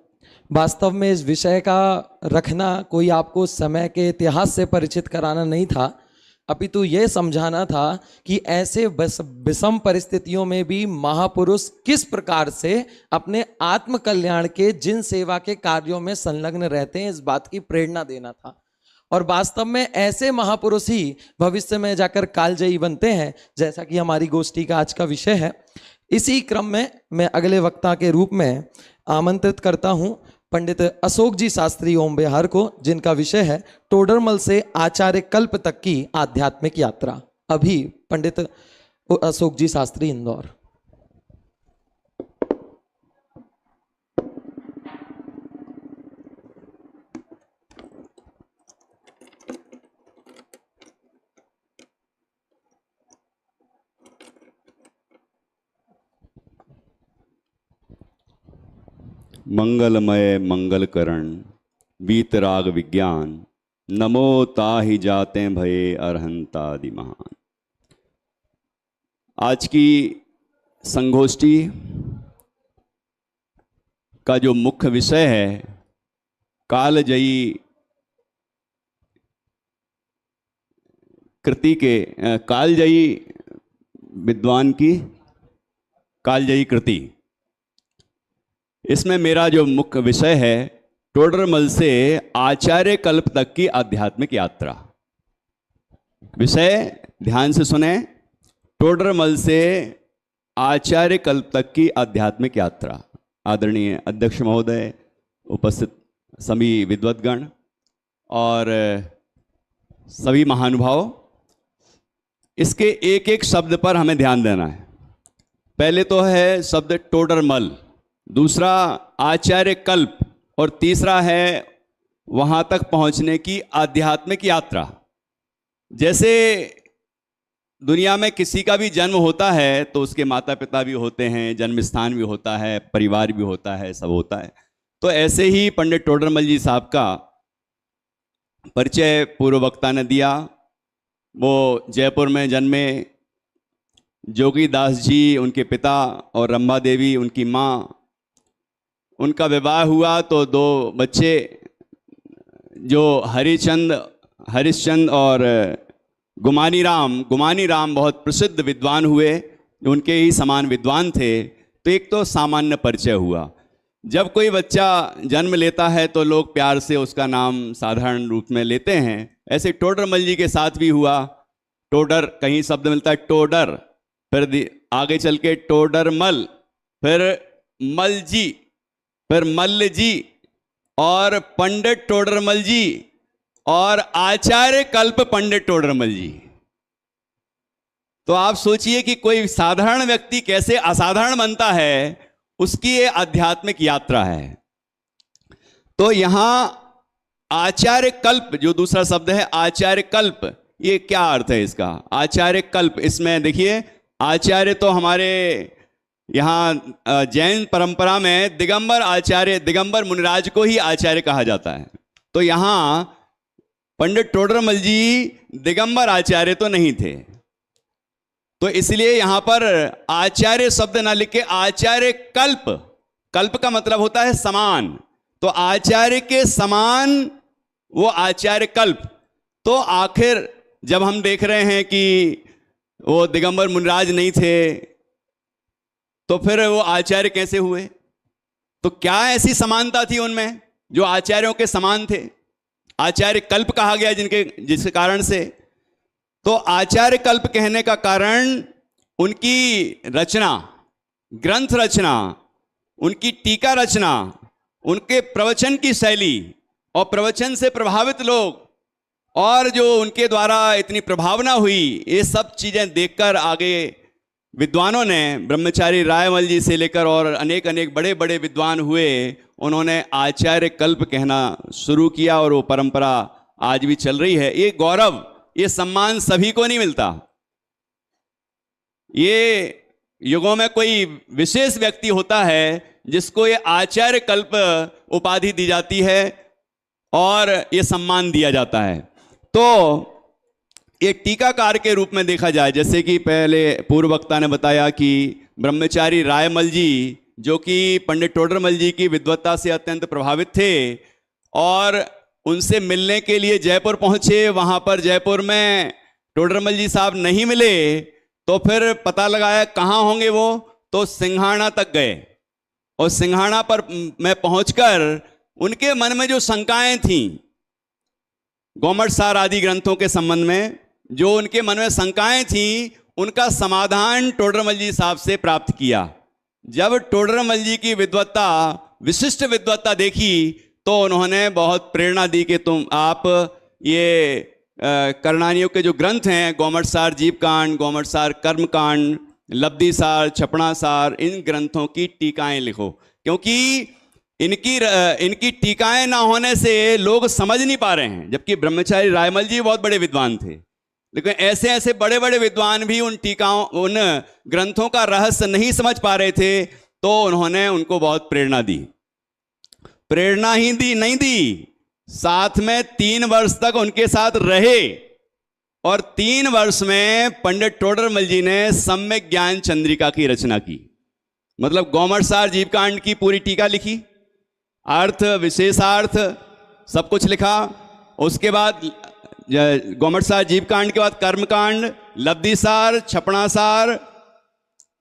वास्तव में इस विषय का रखना कोई आपको समय के इतिहास से परिचित कराना नहीं था, अपितु ये समझाना था कि ऐसे विषम परिस्थितियों में भी महापुरुष किस प्रकार से अपने आत्म कल्याण के जिन सेवा के कार्यों में संलग्न रहते हैं, इस बात की प्रेरणा देना था। और वास्तव में ऐसे महापुरुष ही भविष्य में जाकर कालजयी बनते हैं, जैसा कि हमारी गोष्ठी का आज का विषय है। इसी क्रम में मैं अगले वक्ता के रूप में आमंत्रित करता हूं पंडित अशोक जी शास्त्री ओम बिहार को, जिनका विषय है टोडरमल से आचार्य कल्प तक की आध्यात्मिक यात्रा। अभी पंडित अशोक जी शास्त्री, इंदौर।
मंगलमय मंगलकरण वीतराग विज्ञान, नमो ताहि जाते भये अरहंतादि महान। आज की संगोष्ठी का जो मुख्य विषय है कालजयी कृति के कालजयी विद्वान की कालजयी कृति, इसमें मेरा जो मुख्य विषय है टोडरमल से आचार्य कल्प तक की आध्यात्मिक यात्रा। विषय ध्यान से सुने, टोडरमल से आचार्य कल्प तक की आध्यात्मिक यात्रा। आदरणीय अध्यक्ष महोदय, उपस्थित सभी विद्वद्गण और सभी महानुभाव, इसके एक एक शब्द पर हमें ध्यान देना है। पहले तो है शब्द टोडरमल, दूसरा आचार्य कल्प और तीसरा है वहां तक पहुंचने की आध्यात्मिक यात्रा। जैसे दुनिया में किसी का भी जन्म होता है तो उसके माता पिता भी होते हैं, जन्म स्थान भी होता है, परिवार भी होता है, सब होता है। तो ऐसे ही पंडित टोडरमल जी साहब का परिचय पूर्व वक्ता ने दिया। वो जयपुर में जन्मे, जोगी दास जी उनके पिता और रंभा देवी उनकी माँ। उनका विवाह हुआ तो दो बच्चे, जो हरिश्चंद और गुमानी राम बहुत प्रसिद्ध विद्वान हुए, उनके ही समान विद्वान थे। तो एक तो सामान्य परिचय हुआ। जब कोई बच्चा जन्म लेता है तो लोग प्यार से उसका नाम साधारण रूप में लेते हैं। ऐसे टोडरमल जी के साथ भी हुआ। टोडर कहीं शब्द मिलता है टोडर, फिर आगे चल के टोडरमल, फिर मल जी, फिर मल्ल जी और पंडित टोडरमल जी और आचार्य कल्प पंडित टोडरमल जी। तो आप सोचिए कि कोई साधारण व्यक्ति कैसे असाधारण बनता है, उसकी ये आध्यात्मिक यात्रा है। तो यहां आचार्य कल्प जो दूसरा शब्द है आचार्य कल्प, ये क्या अर्थ है इसका? आचार्य कल्प, इसमें देखिए आचार्य तो हमारे यहाँ जैन परंपरा में दिगंबर मुनिराज को ही आचार्य कहा जाता है। तो यहाँ पंडित टोडरमल जी दिगंबर आचार्य तो नहीं थे, तो इसलिए यहां पर आचार्य शब्द ना लिख के आचार्य कल्प, कल्प का मतलब होता है समान, तो आचार्य के समान वो आचार्य कल्प। तो आखिर जब हम देख रहे हैं कि वो दिगंबर मुनिराज नहीं थे तो फिर वो आचार्य कैसे हुए? तो क्या ऐसी समानता थी उनमें जो आचार्यों के समान थे? आचार्य कल्प कहा गया जिस कारण से। तो आचार्य कल्प कहने का कारण उनकी रचना, ग्रंथ रचना, उनकी टीका रचना, उनके प्रवचन की शैली और प्रवचन से प्रभावित लोग और जो उनके द्वारा इतनी प्रभावना हुई, ये सब चीजें देखकर आगे विद्वानों ने, ब्रह्मचारी रायमल जी से लेकर और अनेक अनेक बड़े बड़े विद्वान हुए, उन्होंने आचार्य कल्प कहना शुरू किया और वो परंपरा आज भी चल रही है। ये गौरव, ये सम्मान सभी को नहीं मिलता। ये युगों में कोई विशेष व्यक्ति होता है जिसको ये आचार्य कल्प उपाधि दी जाती है और ये सम्मान दिया जाता है। तो ये टीकाकार के रूप में देखा जाए, जैसे कि पहले पूर्व वक्ता ने बताया कि ब्रह्मचारी रायमल जी जो कि पंडित टोडरमल जी की विद्वत्ता से अत्यंत प्रभावित थे और उनसे मिलने के लिए जयपुर पहुंचे। वहां पर जयपुर में टोडरमल जी साहब नहीं मिले तो फिर पता लगाया कहाँ होंगे वो, तो सिंघाड़ा तक गए और सिंघाड़ा पर मैं पहुंचकर उनके मन में जो शंकाएं थीं गोमट सार आदि ग्रंथों के संबंध में, जो उनके मन में शंकाएं थीं, उनका समाधान टोडरमल जी साहब से प्राप्त किया। जब टोडरमल जी की विद्वत्ता, विशिष्ट विद्वत्ता देखी तो उन्होंने बहुत प्रेरणा दी कि आप ये करणानियों के जो ग्रंथ हैं, गोमट सार जीवकांड, गोमट सार कर्मकांड, लब्धि सार, छपड़ा सार, इन ग्रंथों की टीकाएं लिखो, क्योंकि इनकी टीकाएं ना होने से लोग समझ नहीं पा रहे हैं। जबकि ब्रह्मचारी रायमल जी बहुत बड़े विद्वान थे, लेकिन ऐसे ऐसे बड़े बड़े विद्वान भी उन ग्रंथों का रहस्य नहीं समझ पा रहे थे, तो उन्होंने उनको बहुत प्रेरणा दी। प्रेरणा ही नहीं दी, साथ में 3 वर्ष तक उनके साथ रहे और 3 वर्ष में पंडित टोडरमल जी ने सम्यक ज्ञान चंद्रिका की रचना की। मतलब गोमट सार जीवकांड की पूरी टीका लिखी, अर्थ, विशेषार्थ सब कुछ लिखा। उसके बाद गौमटसार जीवकांड के बाद कर्मकांड, लब्धिसार, छपणासार,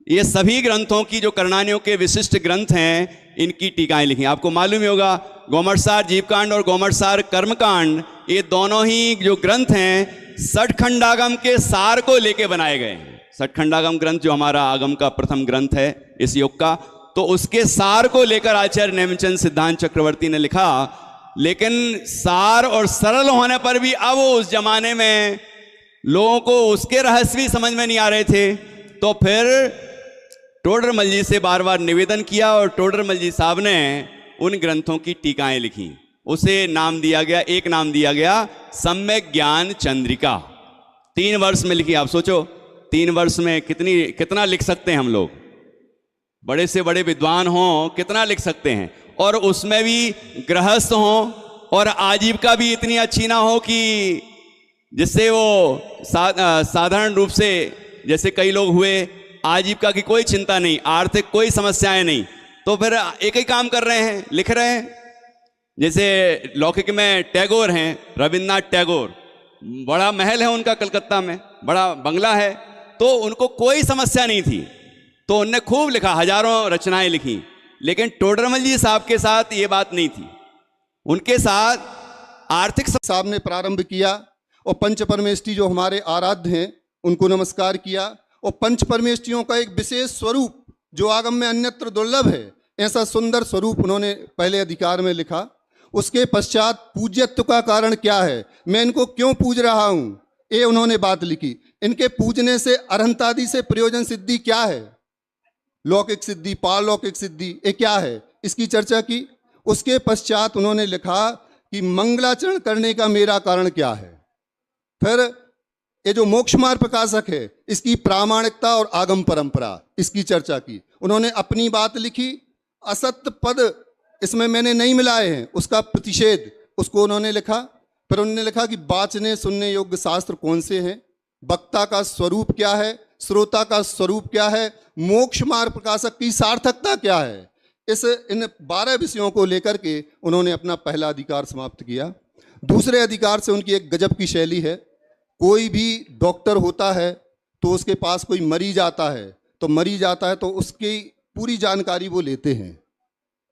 ये सभी ग्रंथों की जो करणानियों के विशिष्ट ग्रंथ हैं इनकी टीकाएं लिखी। आपको मालूम ही होगा गौमटसार जीवकांड और गौमटसार कर्मकांड ये दोनों ही जो ग्रंथ हैं सठखंडागम के सार को लेके बनाए गए हैं। सठखंडागम ग्रंथ जो हमारा आगम का प्रथम ग्रंथ है इस युग का, तो उसके सार को लेकर आचार्य नेमिचंद सिद्धांत चक्रवर्ती ने लिखा। लेकिन सार और सरल होने पर भी अब उस जमाने में लोगों को उसके रहस्य भी समझ में नहीं आ रहे थे, तो फिर टोडरमल जी से बार बार निवेदन किया और टोडरमल जी साहब ने उन ग्रंथों की टीकाएं लिखी। उसे नाम दिया गया, एक नाम दिया गया सम्यक ज्ञान चंद्रिका। 3 वर्ष में लिखी। आप सोचो 3 वर्ष में कितना लिख सकते हैं हम लोग, बड़े से बड़े विद्वान हों कितना लिख सकते हैं। और उसमें भी गृहस्थ हों और आजीविका भी इतनी अच्छी ना हो कि जिससे वो साधारण रूप से, जैसे कई लोग हुए आजीविका की कोई चिंता नहीं, आर्थिक कोई समस्याएं नहीं, तो फिर एक ही काम कर रहे हैं, लिख रहे हैं। जैसे लौकिक में टैगोर हैं, रविन्द्रनाथ टैगोर, बड़ा महल है उनका कलकत्ता में, बड़ा बंगला है, तो उनको कोई समस्या नहीं थी, तो उनने खूब लिखा, हजारों रचनाएं लिखी। लेकिन टोडरमल जी साहब के साथ ये बात नहीं थी। उनके साथ आर्थिक
साहब ने प्रारंभ किया और पंच परमेष्ठी जो हमारे आराध्य हैं उनको नमस्कार किया, और पंच परमेष्ठियों का एक विशेष स्वरूप जो आगम में अन्यत्र दुर्लभ है, ऐसा सुंदर स्वरूप उन्होंने पहले अधिकार में लिखा। उसके पश्चात पूज्यत्व का कारण क्या है, मैं इनको क्यों पूज रहा हूं, ये उन्होंने बात लिखी। इनके पूजने से अरहंतादि से प्रयोजन सिद्धि क्या है, लौकिक सिद्धि, पारलौकिक सिद्धि, ये क्या है, इसकी चर्चा की। उसके पश्चात उन्होंने लिखा कि मंगलाचरण करने का मेरा कारण क्या है। फिर ये जो मोक्ष मार्ग प्रकाशक है इसकी प्रामाणिकता और आगम परंपरा, इसकी चर्चा की। उन्होंने अपनी बात लिखी। असत्य पद इसमें मैंने नहीं मिलाए हैं, उसका प्रतिषेध, उसको उन्होंने लिखा। फिर उन्होंने लिखा कि बाचने सुनने योग्य शास्त्र कौन से हैं, वक्ता का स्वरूप क्या है, श्रोता का स्वरूप क्या है, मोक्ष मार्ग प्रकाशक की सार्थकता क्या है। इन 12 विषयों को लेकर के उन्होंने अपना पहला अधिकार समाप्त किया। दूसरे अधिकार से उनकी एक गजब की शैली है। कोई भी डॉक्टर होता है तो उसके पास कोई मरीज आता है, तो उसकी पूरी जानकारी वो लेते हैं।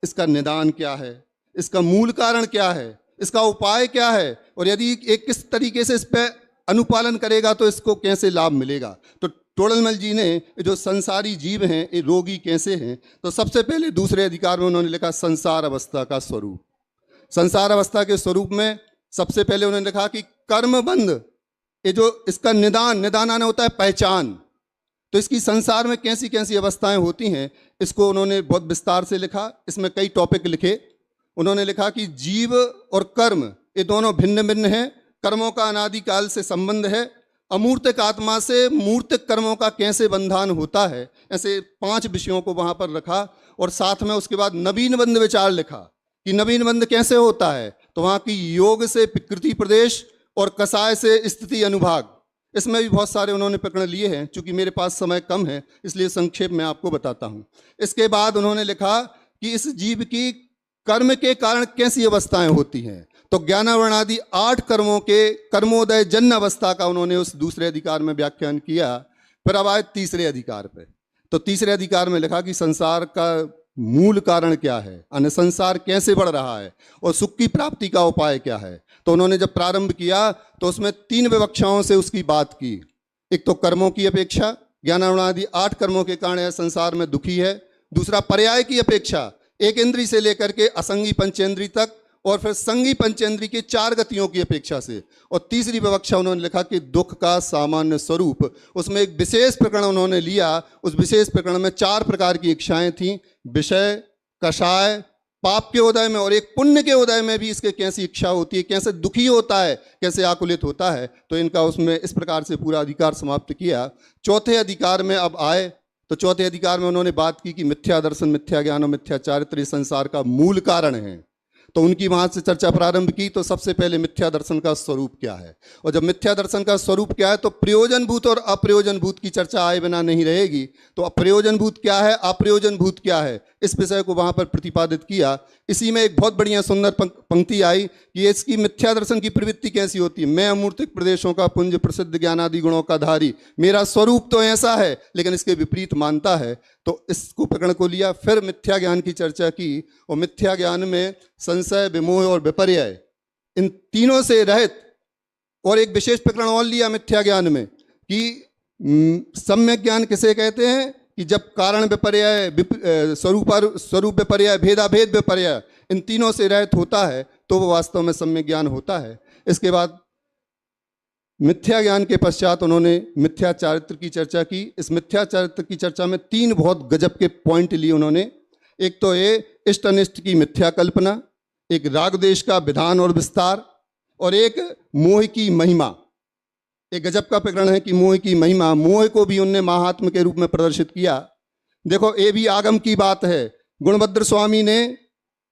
इसका निदान क्या है, इसका मूल कारण क्या है, इसका उपाय क्या है, और यदि एक किस तरीके से इस पर अनुपालन करेगा तो इसको कैसे लाभ मिलेगा। तो टोडरमल जी ने जो संसारी जीव हैं, ये रोगी कैसे हैं, तो सबसे पहले दूसरे अधिकार में उन्होंने लिखा संसार अवस्था का स्वरूप। संसार अवस्था के स्वरूप में सबसे पहले उन्होंने लिखा कि कर्मबंध, ये जो इसका निदान आने होता है पहचान, तो इसकी संसार में कैसी कैसी अवस्थाएं होती हैं, इसको उन्होंने बहुत विस्तार से लिखा। इसमें कई टॉपिक लिखे। उन्होंने लिखा कि जीव और कर्म ये दोनों भिन्न भिन्न हैं, कर्मों का अनादिकाल से संबंध है, अमूर्तिक आत्मा से मूर्तिक कर्मों का कैसे बंधन होता है। ऐसे 5 विषयों को वहाँ पर रखा। और साथ में उसके बाद नवीन बंध विचार लिखा कि नवीन बंध कैसे होता है, तो वहाँ की योग से प्रकृति प्रदेश और कसाय से स्थिति अनुभाग, इसमें भी बहुत सारे उन्होंने प्रकरण लिए हैं। चूंकि मेरे पास समय कम है इसलिए संक्षेप में आपको बताता हूँ। इसके बाद उन्होंने लिखा कि इस जीव की कर्म के कारण कैसी अवस्थाएं होती हैं, तो ज्ञानावरणादि 8 कर्मों के कर्मोदय जन्य अवस्था का उन्होंने उस दूसरे अधिकार में व्याख्यान किया। फिर अब आए तीसरे अधिकार पे, तो तीसरे अधिकार में लिखा कि संसार का मूल कारण क्या है, यानी संसार कैसे बढ़ रहा है और सुख की प्राप्ति का उपाय क्या है। तो उन्होंने जब प्रारंभ किया तो उसमें 3 विवक्षाओं से उसकी बात की। एक तो कर्मों की अपेक्षा, ज्ञानावरणादि 8 कर्मों के कारण यह संसार में दुखी है। दूसरा पर्याय की अपेक्षा, एक इंद्री से लेकर के असंगी पंचेंद्री तक, और फिर संगी पंचेंद्री के 4 गतियों की अपेक्षा से। और तीसरी विवक्षा उन्होंने लिखा कि दुख का सामान्य स्वरूप। उसमें एक विशेष प्रकरण उन्होंने लिया। उस विशेष प्रकरण में 4 प्रकार की इच्छाएं थीं, विषय, कषाय, पाप के उदय में और एक पुण्य के उदय में भी इसके कैसी इच्छा होती है, कैसे दुखी होता है, कैसे आकुलित होता है। तो इनका उसमें इस प्रकार से पूरा अधिकार समाप्त किया। चौथे अधिकार में अब आए तो चौथे अधिकार में उन्होंने बात की कि मिथ्या दर्शन, मिथ्या ज्ञान और मिथ्या चारित्र संसार का मूल कारण है। तो उनकी वहाँ से चर्चा प्रारंभ की। तो सबसे पहले मिथ्या दर्शन का स्वरूप क्या है, और जब मिथ्या दर्शन का स्वरूप क्या है तो प्रयोजनभूत और अप्रयोजनभूत की चर्चा आए बिना नहीं रहेगी। तो अप्रयोजनभूत क्या है, अप्रयोजनभूत क्या है, इस विषय को वहाँ पर प्रतिपादित किया। इसी में एक बहुत बढ़िया सुंदर पंक्ति आई कि इसकी मिथ्या दर्शन की प्रवृत्ति कैसी होती है। मैं अमूर्तिक प्रदेशों का पुंज, प्रसिद्ध ज्ञानादि गुणों का धारी, मेरा स्वरूप तो ऐसा है लेकिन इसके विपरीत मानता है। तो इसको प्रकरण को लिया, फिर मिथ्या ज्ञान की चर्चा की और मिथ्या ज्ञान में संशय, विमोह और विपर्यय, इन तीनों से रहित, और एक विशेष प्रकरण और लिया मिथ्या ज्ञान में कि सम्यक ज्ञान किसे कहते हैं कि जब कारण विपर्यय, स्वरूप विपर्यय, भेदाभेद विपर्यय, इन तीनों से रहित होता है तो वो वास्तव में सम्यक ज्ञान होता है। इसके बाद मिथ्या ज्ञान के पश्चात उन्होंने मिथ्या चारित्र की चर्चा की। इस मिथ्या चारित्र की चर्चा में 3 बहुत गजब के पॉइंट लिए उन्होंने। एक तो ये इष्ट अनिष्ट की मिथ्या कल्पना, एक राग द्वेष का विधान और विस्तार, और एक मोह की महिमा। एक गजब का प्रकरण है कि मोह की महिमा, मोह को भी उनने महात्म के रूप में प्रदर्शित किया। देखो, ये भी आगम की बात है। गुणभद्र स्वामी ने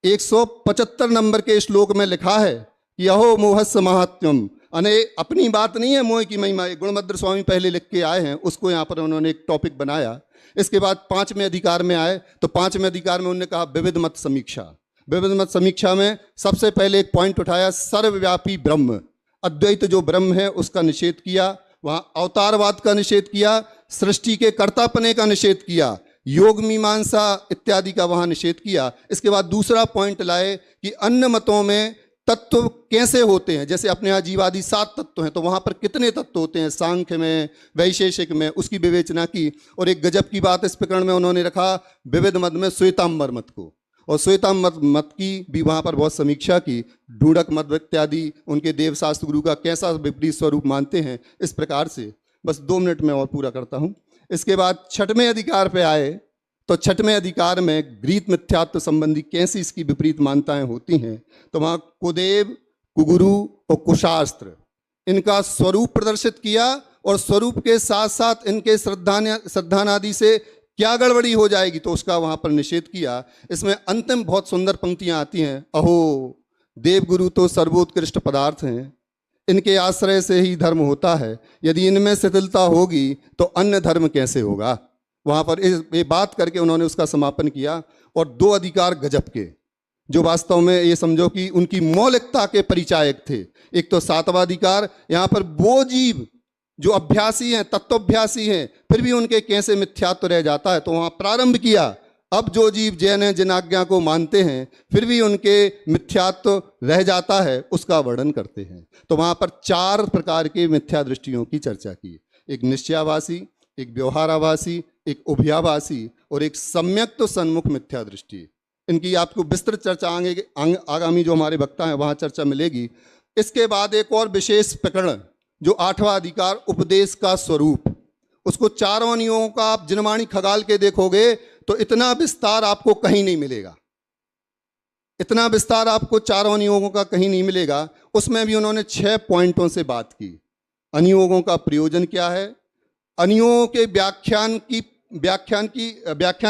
175 नंबर के श्लोक में लिखा है कि अहो मोहस्य महात्म्यम, अने अपनी बात नहीं है मोह की महिमा, गुणभद्र स्वामी पहले लिख के आए हैं, उसको यहाँ पर उन्होंने एक टॉपिक बनाया। इसके बाद 5वें अधिकार में आए तो 5वें अधिकार में उन्होंने कहा विविध मत समीक्षा। विविध मत समीक्षा में सबसे पहले एक पॉइंट उठाया, सर्वव्यापी ब्रह्म, अद्वैत जो ब्रह्म है उसका निषेध किया। वहाँ अवतारवाद का निषेध किया, सृष्टि के कर्तापने का निषेध किया, योग मीमांसा इत्यादि का वहाँ निषेध किया। इसके बाद दूसरा पॉइंट लाए कि अन्य मतों में तत्व कैसे होते हैं। जैसे अपने यहाँ जीवादि 7 तत्व हैं तो वहाँ पर कितने तत्व होते हैं, सांख्य में, वैशेषिक में, उसकी विवेचना की। और एक गजब की बात इस प्रकरण में उन्होंने रखा विविध मत में श्वेतांबर मत को, और श्वेतांबर मत की भी वहाँ पर बहुत समीक्षा की। ढूंढक मत इत्यादि उनके देवशास्त्र गुरु का कैसा विपरीत स्वरूप मानते हैं, इस प्रकार से। बस 2 मिनट में और पूरा करता हूँ। इसके बाद 6वें अधिकार पे आए तो 6वें अधिकार में गृहीत मिथ्यात्व संबंधी कैसी इसकी विपरीत मान्यताएं होती हैं। तो वहाँ कुदेव, कुगुरु और कुशास्त्र, इनका स्वरूप प्रदर्शित किया, और स्वरूप के साथ साथ इनके श्रद्धानादि से क्या गड़बड़ी हो जाएगी तो उसका वहाँ पर निषेध किया। इसमें अंतिम बहुत सुंदर पंक्तियाँ आती हैं, अहो देवगुरु तो सर्वोत्कृष्ट पदार्थ हैं, इनके आश्रय से ही धर्म होता है, यदि इनमें शिथिलता होगी तो अन्य धर्म कैसे होगा। वहाँ पर ये बात करके उन्होंने उसका समापन किया। और 2 अधिकार गजब के, जो वास्तव में ये समझो कि उनकी मौलिकता के परिचायक थे। एक तो 7वां अधिकार, यहाँ पर वो जीव जो अभ्यासी हैं, तत्वाभ्यासी हैं, फिर भी उनके कैसे मिथ्यात्व रह जाता है, तो वहाँ प्रारंभ किया। अब जो जीव जैन हैं, जिन आज्ञा को मानते हैं, फिर भी उनके मिथ्यात्व रह जाता है, उसका वर्णन करते हैं। तो वहाँ पर 4 प्रकार के मिथ्या दृष्टियों की चर्चा की। एक निश्चयाभासी, एक व्यवहाराभासी, एक उभयाभासी और एक सम्यक तो सन्मुख मिथ्या दृष्टि। इनकी आपको विस्तृत चर्चा आगामी जो हमारे वक्ता हैं वहाँ चर्चा मिलेगी। इसके बाद एक और विशेष प्रकरण जो 8वां अधिकार, उपदेश का स्वरूप, उसको 4 नियमों का आप जिनवाणी खगाल के देखोगे तो इतना विस्तार आपको कहीं नहीं मिलेगा, इतना विस्तार आपको 4 नियोगों का कहीं नहीं मिलेगा। उसमें भी उन्होंने 6 पॉइंटों से बात की। अनियोगों का प्रयोजन क्या है, अनियोगों के व्याख्यान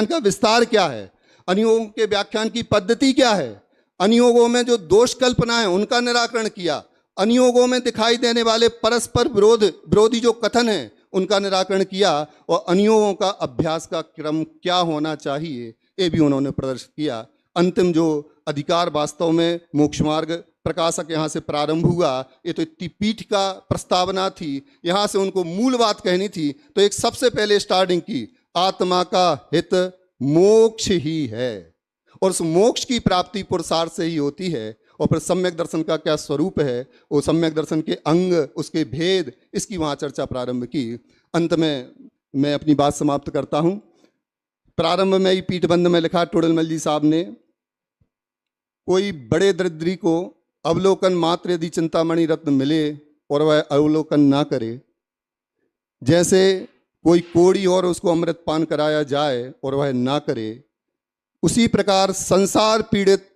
का विस्तार क्या है, अनियोगों के व्याख्यान की पद्धति क्या है, अनियोगों में जो दोष कल्पना है उनका निराकरण किया, अनियोगों में दिखाई देने वाले परस्पर विरोधी जो कथन है उनका निराकरण किया, और अनियोगों का अभ्यास का क्रम क्या होना चाहिए ये भी उन्होंने प्रदर्शित किया। अंतिम जो अधिकार वास्तव में मोक्ष मार्ग प्रकाशक यहाँ से प्रारंभ हुआ, ये तो इतनी पीठ का प्रस्तावना थी, यहाँ से उनको मूल बात कहनी थी। तो एक सबसे पहले स्टार्टिंग की, आत्मा का हित मोक्ष ही है, और उस मोक्ष की प्राप्ति पुरुषार्थ से ही होती है। और फिर सम्यक दर्शन का क्या स्वरूप है, वो सम्यक दर्शन के अंग, उसके भेद, इसकी वहाँ चर्चा प्रारंभ की। अंत में मैं अपनी बात समाप्त करता हूँ। प्रारंभ में ही पीठबंध में लिखा टोडरमल जी साहब ने, कोई बड़े दरिद्री को अवलोकन मात्र यदि चिंतामणि रत्न मिले और वह अवलोकन ना करे, जैसे कोई कोड़ी और उसको अमृत पान कराया जाए और वह ना करे, उसी प्रकार संसार पीड़ित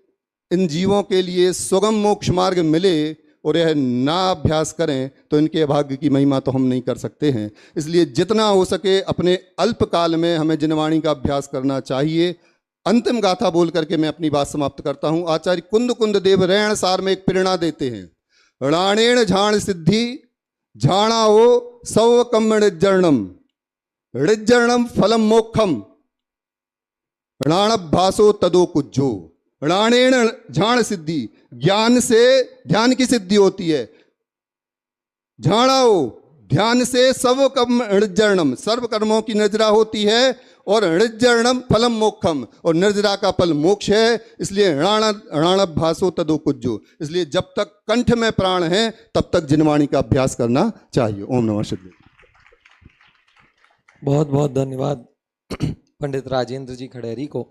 इन जीवों के लिए सुगम मोक्ष मार्ग मिले और यह ना अभ्यास करें तो इनके भाग्य की महिमा तो हम नहीं कर सकते हैं। इसलिए जितना हो सके अपने अल्प काल में हमें जिनवाणी का अभ्यास करना चाहिए। अंतिम गाथा बोल करके मैं अपनी बात समाप्त करता हूँ। आचार्य कुंद देव रैण सार में एक प्रेरणा देते हैं, णाणेण झाण सिद्धि झाणा हो सव कम ऋज्जर्णम ऋज्जर्णम फलम मोक्षम ऋणाभ्यासो तदो कुज्जो, ऋणेण झाण सिद्धि, ज्ञान से ध्यान की सिद्धि होती है। झाणाओ, ध्यान से सब कर्म ऋजर्णम, सर्व कर्मों की निर्जरा होती है, और ऋजर्णम फलम मोक्षम, और निर्जरा का फल मोक्ष है। इसलिए ऋणाभ्यासो तदो कुज्जो, इसलिए जब तक कंठ में प्राण है तब तक जिनवाणी का अभ्यास करना चाहिए। ओम नमः शिवाय।
बहुत बहुत धन्यवाद पंडित राजेंद्र जी खड़ेरी को।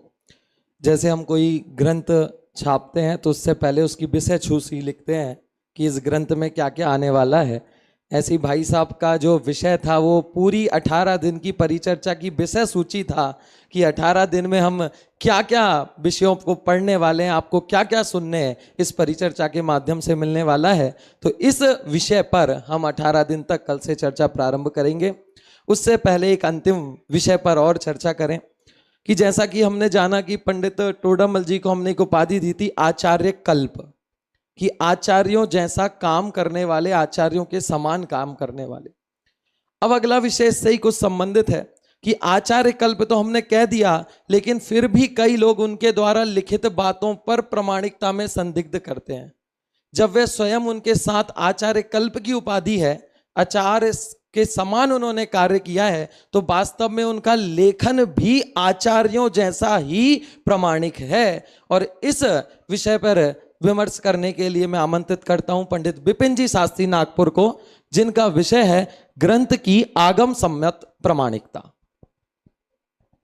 जैसे हम कोई ग्रंथ छापते हैं तो उससे पहले उसकी विषय सूची लिखते हैं कि इस ग्रंथ में क्या क्या आने वाला है। ऐसी भाई साहब का जो विषय था वो पूरी 18 दिन की परिचर्चा की विषय सूची था कि 18 दिन में हम क्या क्या विषयों को पढ़ने वाले हैं, आपको क्या क्या सुनने हैं, इस परिचर्चा के माध्यम से मिलने वाला है। तो इस विषय पर हम 18 दिन तक कल से चर्चा प्रारंभ करेंगे। उससे पहले एक अंतिम विषय पर और चर्चा करें कि जैसा कि हमने जाना कि पंडित टोडामल जी को हमने एक उपाधि दी थी आचार्य कल्प, कि आचार्यों जैसा काम करने वाले, आचार्यों के समान काम करने वाले। अब अगला विषय इससे ही कुछ संबंधित है कि आचार्य कल्प तो हमने कह दिया, लेकिन फिर भी कई लोग उनके द्वारा लिखित बातों पर प्रामाणिकता में संदिग्ध करते हैं। जब वे स्वयं उनके साथ आचार्य कल्प की उपाधि है, आचार्य के समान उन्होंने कार्य किया है, तो वास्तव में उनका लेखन भी आचार्यों जैसा ही प्रामाणिक है। और इस विषय पर विमर्श करने के लिए मैं आमंत्रित करता हूं पंडित विपिन जी शास्त्री नागपुर को, जिनका विषय है ग्रंथ की आगम सम्मत प्रामाणिकता।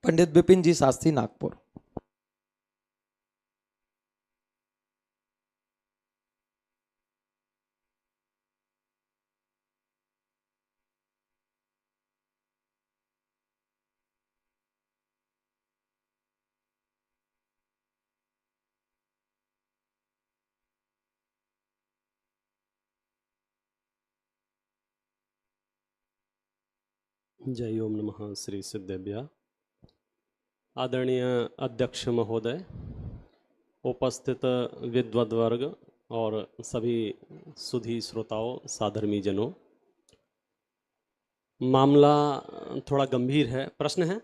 पंडित विपिन जी शास्त्री नागपुर।
जय ओम नमः श्री सिद्धेभ्य। आदरणीय अध्यक्ष महोदय, उपस्थित विद्वद्वर्ग और सभी सुधी श्रोताओं, साधर्मी जनों, मामला थोड़ा गंभीर है। प्रश्न है,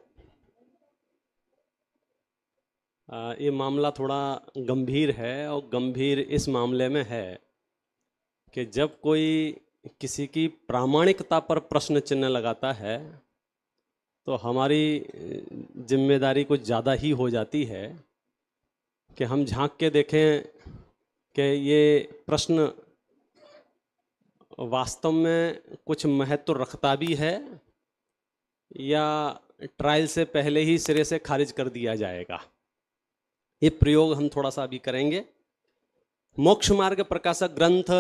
ये मामला थोड़ा गंभीर है, और गंभीर इस मामले में है कि जब कोई किसी की प्रामाणिकता पर प्रश्न चिन्ह लगाता है तो हमारी जिम्मेदारी कुछ ज़्यादा ही हो जाती है कि हम झांक के देखें कि ये प्रश्न वास्तव में कुछ महत्व रखता भी है या ट्रायल से पहले ही सिरे से खारिज कर दिया जाएगा। ये प्रयोग हम थोड़ा सा अभी करेंगे। मोक्ष मार्ग प्रकाशक ग्रंथ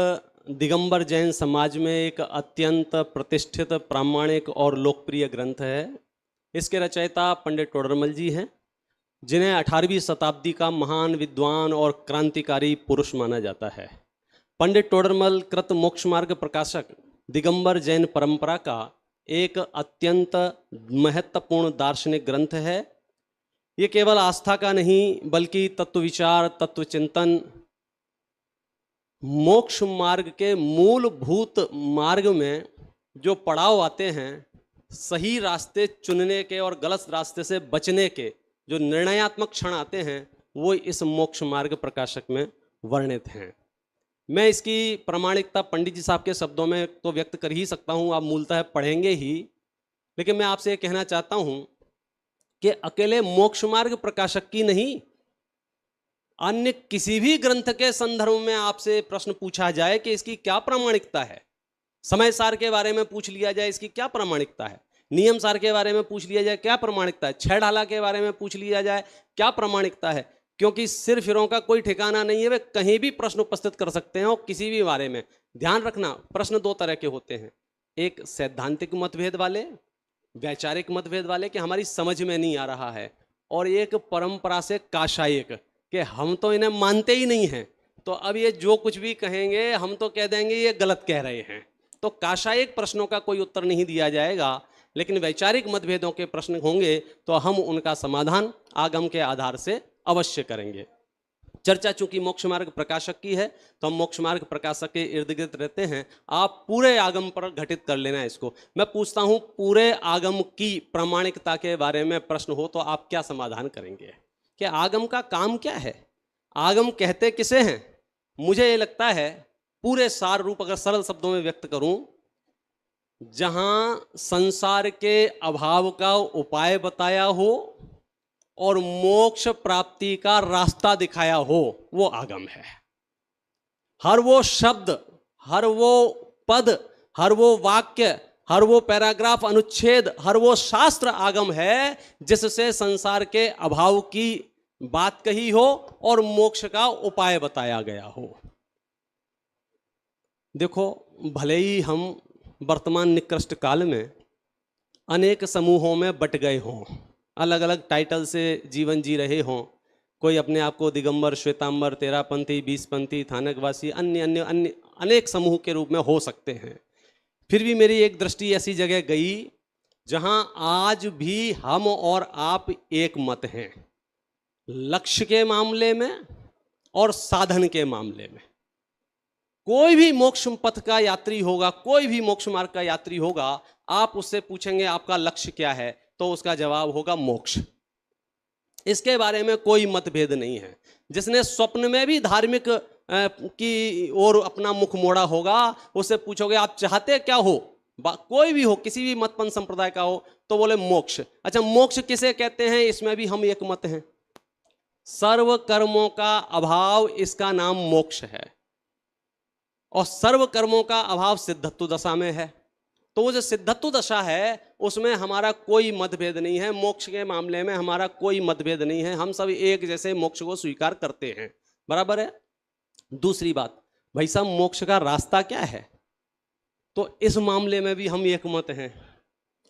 दिगंबर जैन समाज में एक अत्यंत प्रतिष्ठित, प्रामाणिक और लोकप्रिय ग्रंथ है। इसके रचयिता पंडित टोडरमल जी हैं, जिन्हें 18वीं शताब्दी का महान विद्वान और क्रांतिकारी पुरुष माना जाता है। पंडित टोडरमल कृत मोक्ष मार्ग प्रकाशक दिगंबर जैन परंपरा का एक अत्यंत महत्वपूर्ण दार्शनिक ग्रंथ है। ये केवल आस्था का नहीं बल्कि तत्व विचार, तत्व चिंतन, मोक्ष मार्ग के मूलभूत मार्ग में जो पड़ाव आते हैं, सही रास्ते चुनने के और गलत रास्ते से बचने के जो निर्णयात्मक क्षण आते हैं, वो इस मोक्ष मार्ग प्रकाशक में वर्णित हैं। मैं इसकी प्रामाणिकता पंडित जी साहब के शब्दों में तो व्यक्त कर ही सकता हूँ, आप मूलतः पढ़ेंगे ही, लेकिन मैं आपसे ये कहना चाहता हूँ कि अकेले मोक्ष मार्ग प्रकाशक की नहीं, अन्य किसी भी ग्रंथ के संदर्भ में आपसे प्रश्न पूछा जाए कि इसकी क्या प्रामाणिकता है, समय सार के बारे में पूछ लिया जाए इसकी क्या प्रामाणिकता है, नियम सार के बारे में पूछ लिया जाए क्या प्रामाणिकता है, छह ढाला के बारे में पूछ लिया जाए क्या प्रामाणिकता है, क्योंकि सिर फिरों का कोई ठिकाना नहीं है, वे कहीं भी प्रश्न उपस्थित कर सकते हैं और किसी भी बारे में। ध्यान रखना, प्रश्न दो तरह के होते हैं, एक सैद्धांतिक मतभेद वाले, वैचारिक मतभेद वाले कि हमारी समझ में नहीं आ रहा है, और एक परंपरा से काशायिक कि हम तो इन्हें मानते ही नहीं हैं, तो अब ये जो कुछ भी कहेंगे हम तो कह देंगे ये गलत कह रहे हैं। तो काशायिक प्रश्नों का कोई उत्तर नहीं दिया जाएगा, लेकिन वैचारिक मतभेदों के प्रश्न होंगे तो हम उनका समाधान आगम के आधार से अवश्य करेंगे। चर्चा चूंकि मोक्ष मार्ग प्रकाशक की है तो हम मोक्ष मार्ग प्रकाशक के इर्द गिर्द रहते हैं। आप पूरे आगम पर घटित कर लेना है इसको। मैं पूछता हूं पूरे आगम की प्रामाणिकता के बारे में प्रश्न हो तो आप क्या समाधान करेंगे? कि आगम का काम क्या है, आगम कहते किसे हैं। मुझे ये लगता है पूरे सार रूप अगर सरल शब्दों में व्यक्त करूं, जहां संसार के अभाव का उपाय बताया हो और मोक्ष प्राप्ति का रास्ता दिखाया हो, वो आगम है। हर वो शब्द, हर वो पद, हर वो वाक्य, हर वो पैराग्राफ, अनुच्छेद, हर वो शास्त्र आगम है जिससे संसार के अभाव की बात कही हो और मोक्ष का उपाय बताया गया हो। देखो, भले ही हम वर्तमान निकृष्ट काल में अनेक समूहों में बट गए हों, अलग अलग टाइटल से जीवन जी रहे हों, कोई अपने आप को दिगंबर, श्वेतांबर, तेरापंथी, बीसपंथी, थानकवासी, अन्य अन्य अन्य अनेक समूह के रूप में हो सकते हैं, फिर भी मेरी एक दृष्टि ऐसी जगह गई जहां आज भी हम और आप एक मत हैं, लक्ष्य के मामले में और साधन के मामले में। कोई भी मोक्ष पथ का यात्री होगा, कोई भी मोक्ष मार्ग का यात्री होगा, आप उससे पूछेंगे आपका लक्ष्य क्या है, तो उसका जवाब होगा मोक्ष। इसके बारे में कोई मतभेद नहीं है। जिसने स्वप्न में भी धार्मिक की ओर अपना मुख मोड़ा होगा, उससे पूछोगे आप चाहते क्या हो, कोई भी हो, किसी भी मतपंथ संप्रदाय का हो, तो बोले मोक्ष। अच्छा, मोक्ष किसे कहते हैं, इसमें भी हम एक मत हैं। सर्व कर्मों का अभाव, इसका नाम मोक्ष है, और सर्व कर्मों का अभाव सिद्धत्व दशा में है। तो वो जो सिद्धत्व दशा है उसमें हमारा कोई मतभेद नहीं है, मोक्ष के मामले में हमारा कोई मतभेद नहीं है, हम सब एक जैसे मोक्ष को स्वीकार करते हैं, बराबर है। दूसरी बात, भाई साहब मोक्ष का रास्ता क्या है, तो इस मामले में भी हम एक मत हैं।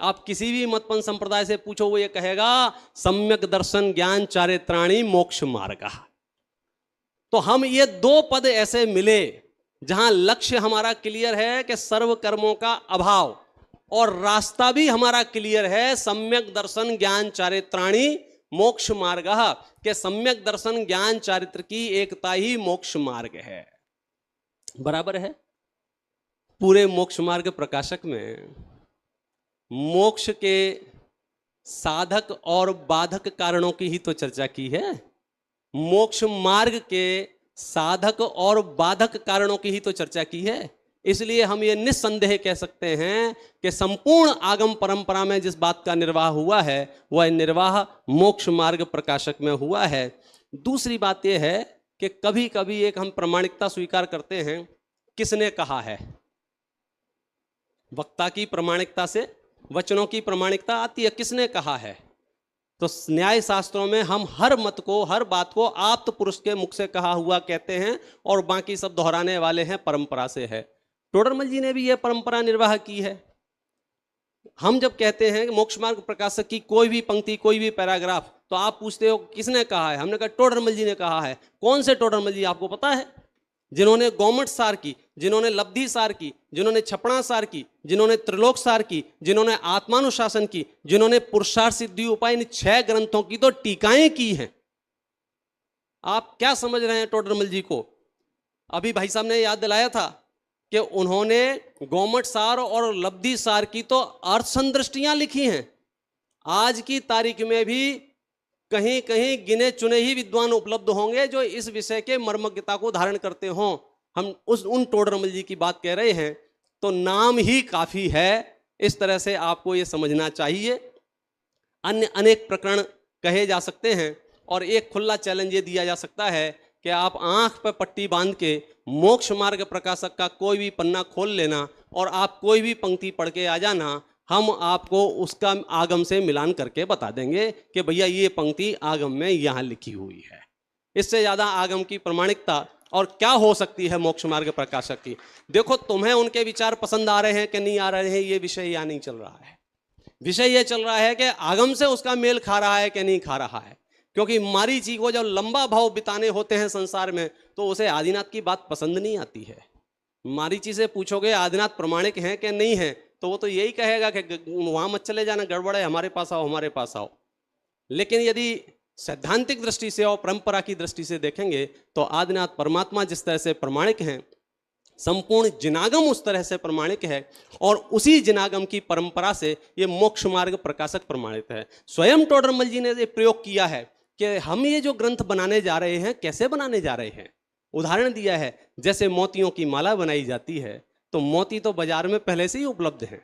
आप किसी भी मतपंथ संप्रदाय से पूछो, वो ये कहेगा सम्यक दर्शन ज्ञान चारित्राणी मोक्ष मार्ग। तो हम ये दो पद ऐसे मिले जहां लक्ष्य हमारा क्लियर है कि सर्व कर्मों का अभाव, और रास्ता भी हमारा क्लियर है सम्यक दर्शन ज्ञान चारित्राणी मोक्ष मार्ग, के सम्यक दर्शन ज्ञान चारित्र की एकता ही मोक्ष मार्ग है, बराबर है। पूरे मोक्ष मार्ग प्रकाशक में मोक्ष के साधक और बाधक कारणों की ही तो चर्चा की है। मोक्ष मार्ग के साधक और बाधक कारणों की ही तो चर्चा की है। इसलिए हम ये निस्संदेह कह सकते हैं कि संपूर्ण आगम परंपरा में जिस बात का निर्वाह हुआ है वह निर्वाह मोक्ष मार्ग प्रकाशक में हुआ है। दूसरी बात यह है कि कभी कभी एक हम प्रामाणिकता स्वीकार करते हैं, किसने कहा है। वक्ता की प्रामाणिकता से वचनों की प्रामाणिकता आती है, किसने कहा है। तो न्याय शास्त्रों में हम हर मत को, हर बात को आप्त पुरुष के मुख से कहा हुआ कहते हैं और बाकी सब दोहराने वाले हैं, परंपरा से है। टोडरमल जी ने भी यह परंपरा निर्वाह की है। हम जब कहते हैं मोक्ष मार्ग प्रकाशक की कोई भी पंक्ति, कोई भी पैराग्राफ, तो आप पूछते हो किसने कहा है, हमने कहा टोडरमल जी ने कहा है। कौन से टोडरमल जी आपको पता है? जिन्होंने गौमट सार की, जिन्होंने लब्धि सार की, जिन्होंने छपड़ा सार की, जिन्होंने त्रिलोक सार की, जिन्होंने आत्मानुशासन की, जिन्होंने पुरुषार्थ सिद्धि उपाय, इन 6 ग्रंथों की तो टीकाएं की हैं। आप क्या समझ रहे हैं टोडरमल जी को? अभी भाई साहब ने याद दिलाया था कि उन्होंने गौमट सार और लब्धि सार की तो अर्थ संदृष्टियां लिखी हैं। आज की तारीख में भी कहीं कहीं गिने चुने ही विद्वान उपलब्ध होंगे जो इस विषय के मर्मज्ञता को धारण करते हों। हम उन टोडरमल जी की बात कह रहे हैं, तो नाम ही काफी है। इस तरह से आपको ये समझना चाहिए। अन्य अनेक प्रकरण कहे जा सकते हैं और एक खुला चैलेंज ये दिया जा सकता है कि आप आंख पर पट्टी बांध के मोक्ष मार्ग प्रकाशक का कोई भी पन्ना खोल लेना और आप कोई भी पंक्ति पढ़ के आ जाना, हम आपको उसका आगम से मिलान करके बता देंगे कि भैया ये पंक्ति आगम में यहाँ लिखी हुई है। इससे ज़्यादा आगम की प्रामाणिकता और क्या हो सकती है मोक्ष मार्ग प्रकाशक की। देखो, तुम्हें उनके विचार पसंद आ रहे हैं कि नहीं आ रहे हैं, ये विषय यहाँ नहीं चल रहा है। विषय ये चल रहा है कि आगम से उसका मेल खा रहा है कि नहीं खा रहा है। क्योंकि मारीची को जब लंबा भाव बिताने होते हैं संसार में, तो उसे आदिनाथ की बात पसंद नहीं आती है। मारीची से पूछोगे आदिनाथ प्रमाणिक हैं कि नहीं है, तो वो तो यही कहेगा कि वहां मत चले जाना, गड़बड़ है, हमारे पास आओ, हमारे पास आओ। लेकिन यदि सैद्धांतिक दृष्टि से और परंपरा की दृष्टि से देखेंगे तो आदिनाथ परमात्मा जिस तरह से प्रमाणिक हैं, संपूर्ण जिनागम उस तरह से प्रमाणिक है, और उसी जिनागम की परंपरा से ये मोक्ष मार्ग प्रकाशक प्रमाणित है। स्वयं टोडरमल जी ने ये प्रयोग किया है कि हम ये जो ग्रंथ बनाने जा रहे हैं कैसे बनाने जा रहे हैं। उदाहरण दिया है, जैसे मोतियों की माला बनाई जाती है तो मोती तो बाजार में पहले से ही उपलब्ध हैं,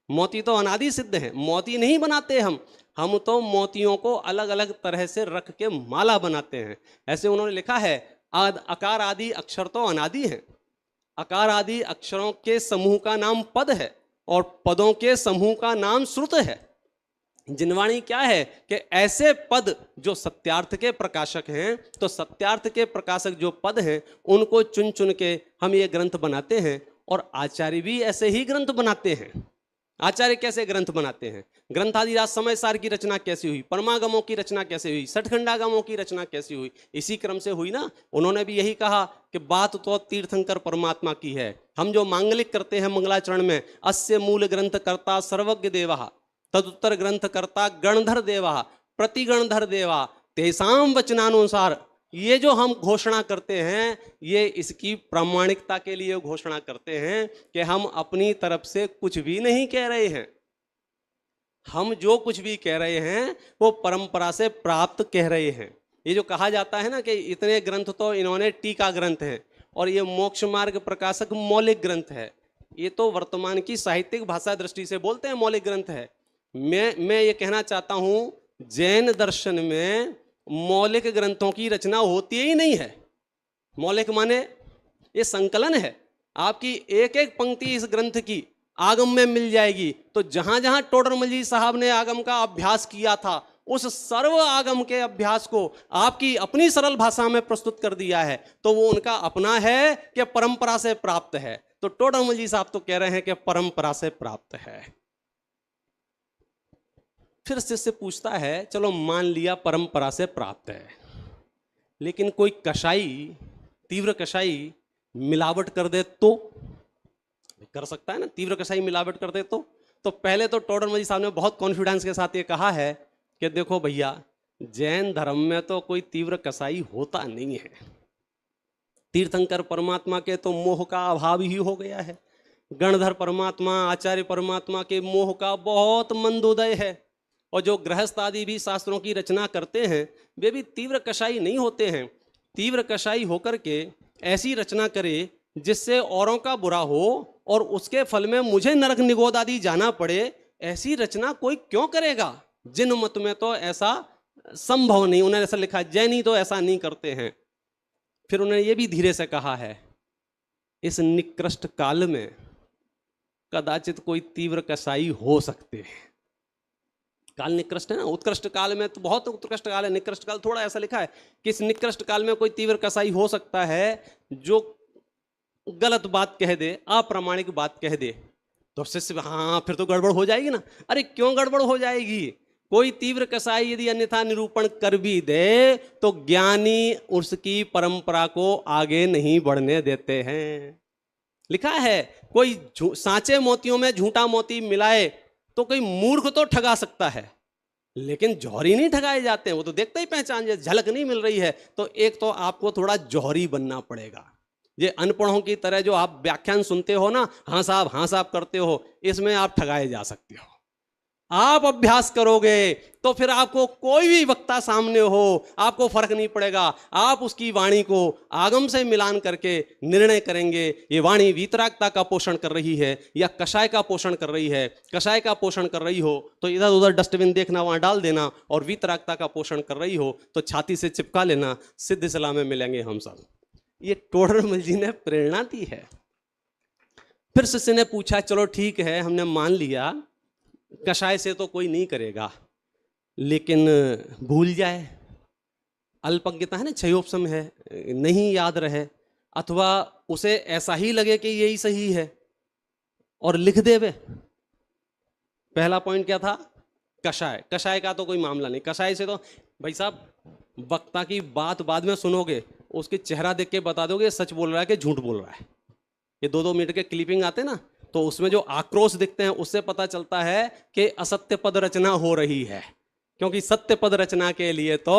मोती तो अनादि सिद्ध हैं, मोती नहीं बनाते हम तो मोतियों को अलग अलग तरह से रख के माला बनाते हैं। ऐसे उन्होंने लिखा है, आकार आदि अक्षर तो अनादि हैं, आकार आदि अक्षरों के समूह का नाम पद है और पदों के समूह का नाम श्रुत है। जिनवाणी क्या है कि ऐसे पद जो सत्यार्थ के प्रकाशक हैं, तो सत्यार्थ के प्रकाशक जो पद हैं उनको चुन चुन के हम ये ग्रंथ बनाते हैं। और आचार्य भी ऐसे ही ग्रंथ बनाते हैं। आचार्य कैसे ग्रंथ बनाते हैं? ग्रंथादिराज समय सार की रचना कैसी हुई, परमागमों की रचना कैसे हुई, सठखंडागमों की रचना कैसी हुई, इसी क्रम से हुई ना। उन्होंने भी यही कहा कि बात तो तीर्थंकर परमात्मा की है। हम जो मांगलिक करते हैं मंगलाचरण में, अस्य मूल ग्रंथ कर्ता सर्वज्ञ देवा, तदुत्तर ग्रंथ कर्ता गणधर देवा, प्रतिगणधर देवा, तेसाम वचनानुसार, ये जो हम घोषणा करते हैं ये इसकी प्रामाणिकता के लिए घोषणा करते हैं कि हम अपनी तरफ से कुछ भी नहीं कह रहे हैं। हम जो कुछ भी कह रहे हैं वो परंपरा से प्राप्त कह रहे हैं। ये जो कहा जाता है ना कि इतने ग्रंथ तो इन्होंने टीका ग्रंथ हैं और ये मोक्ष मार्ग प्रकाशक मौलिक ग्रंथ है, ये तो वर्तमान की साहित्यिक भाषा दृष्टि से बोलते हैं मौलिक ग्रंथ है। मैं ये कहना चाहता हूं, जैन दर्शन में मौलिक ग्रंथों की रचना होती ही नहीं है। मौलिक माने ये संकलन है, आपकी एक एक पंक्ति इस ग्रंथ की आगम में मिल जाएगी। तो जहां जहां टोडरमल जी साहब ने आगम का अभ्यास किया था, उस सर्व आगम के अभ्यास को आपकी अपनी सरल भाषा में प्रस्तुत कर दिया है, तो वो उनका अपना है कि परंपरा से प्राप्त है। तो टोडरमल जी साहब तो कह रहे हैं कि परंपरा से प्राप्त है। फिर शिष्य पूछता है, चलो मान लिया परंपरा से प्राप्त है, लेकिन कोई कसाई, तीव्र कसाई मिलावट कर दे तो? कर सकता है ना, तीव्र कसाई मिलावट कर दे तो पहले तो टोडरमल जी साहब ने बहुत कॉन्फिडेंस के साथ ये कहा है कि देखो भैया, जैन धर्म में तो कोई तीव्र कसाई होता नहीं है। तीर्थंकर परमात्मा के तो मोह का अभाव ही हो गया है। गणधर परमात्मा, आचार्य परमात्मा के मोह का बहुत मंदोदय है। और जो गृहस्थ आदि भी शास्त्रों की रचना करते हैं वे भी तीव्र कसाई नहीं होते हैं। तीव्र कसाई होकर के ऐसी रचना करे जिससे औरों का बुरा हो और उसके फल में मुझे नरक निगोद आदि जाना पड़े, ऐसी रचना कोई क्यों करेगा? जिन मत में तो ऐसा संभव नहीं। उन्होंने ऐसा लिखा, जैनी तो ऐसा नहीं करते हैं। फिर उन्होंने ये भी धीरे से कहा है, इस निकृष्ट काल में कदाचित कोई तीव्र कसाई हो सकते हैं। काल निकृष्ट है ना, उत्कृष्ट काल में तो बहुत उत्कृष्ट काल है, निकृष्ट काल थोड़ा ऐसा लिखा है कि इस निकृष्ट काल में कोई तीव्र कसाई हो सकता है जो गलत बात कह दे, अप्रामाणिक बात कह दे। तो शिष्य, हाँ फिर तो गड़बड़ हो जाएगी ना। अरे क्यों गड़बड़ हो जाएगी? कोई तीव्र कसाई यदि अन्यथा निरूपण कर भी दे तो ज्ञानी उसकी परंपरा को आगे नहीं बढ़ने देते हैं। लिखा है, कोई सांचे मोतियों में झूठा मोती मिलाए तो कोई मूर्ख तो ठगा सकता है, लेकिन जौहरी नहीं ठगाए जाते हैं। वो तो देखते ही पहचान जाए, झलक नहीं मिल रही है तो एक तो आपको थोड़ा जौहरी बनना पड़ेगा। ये अनपढ़ों की तरह जो आप व्याख्यान सुनते हो ना, हाँ साहब करते हो, इसमें आप ठगाए जा सकते हो। आप अभ्यास करोगे तो फिर आपको कोई भी वक्ता सामने हो, आपको फर्क नहीं पड़ेगा। आप उसकी वाणी को आगम से मिलान करके निर्णय करेंगे, ये वाणी वीतरागता का पोषण कर रही है या कषाय का पोषण कर रही है। कषाय का पोषण कर रही हो तो इधर उधर डस्टबिन देखना, वहां डाल देना, और वीतरागता का पोषण कर रही हो तो छाती से चिपका लेना। सिद्ध सलाह में मिलेंगे हम सब। ये टोडरमल जी ने प्रेरणा दी है। फिर शिष्य ने पूछा, चलो ठीक है, हमने मान लिया कषाय से तो कोई नहीं करेगा, लेकिन भूल जाए, अल्पज्ञता है ना, क्षयोपशम है, नहीं याद रहे, अथवा उसे ऐसा ही लगे कि यही सही है और लिख देवे। पहला पॉइंट क्या था? कषाय। कषाय का तो कोई मामला नहीं। कषाय से तो भाई साहब वक्ता की बात बाद में सुनोगे, उसके चेहरा देख के बता दोगे सच बोल रहा है कि झूठ बोल रहा है। ये 2-2 मिनट के क्लिपिंग आते ना, तो उसमें जो आक्रोश दिखते हैं उससे पता चलता है कि असत्य पद रचना हो रही है। क्योंकि सत्य पद रचना के लिए तो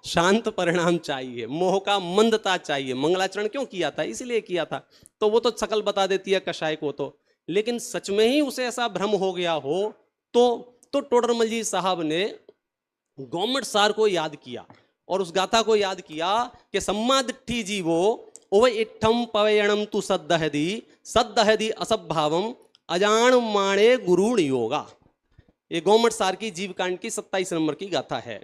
शांत परिणाम चाहिए, मोह का मंदता चाहिए। मंगलाचरण क्यों किया था? इसलिए किया था। तो वो तो शकल बता देती है कषाय को तो, लेकिन सच में ही उसे ऐसा भ्रम हो गया हो तो टोडरमल जी साहब ने गवर्नमेंट सार को याद किया। और उस गाथा को याद किया कि सम्मादिट्ठी जीवो उव इट्ठम पवयणम तु सद्दहदी असभावम अजान माणे गुरुण योगा। ये गौमठ सार की जीवकांड की 27 नंबर की गाथा है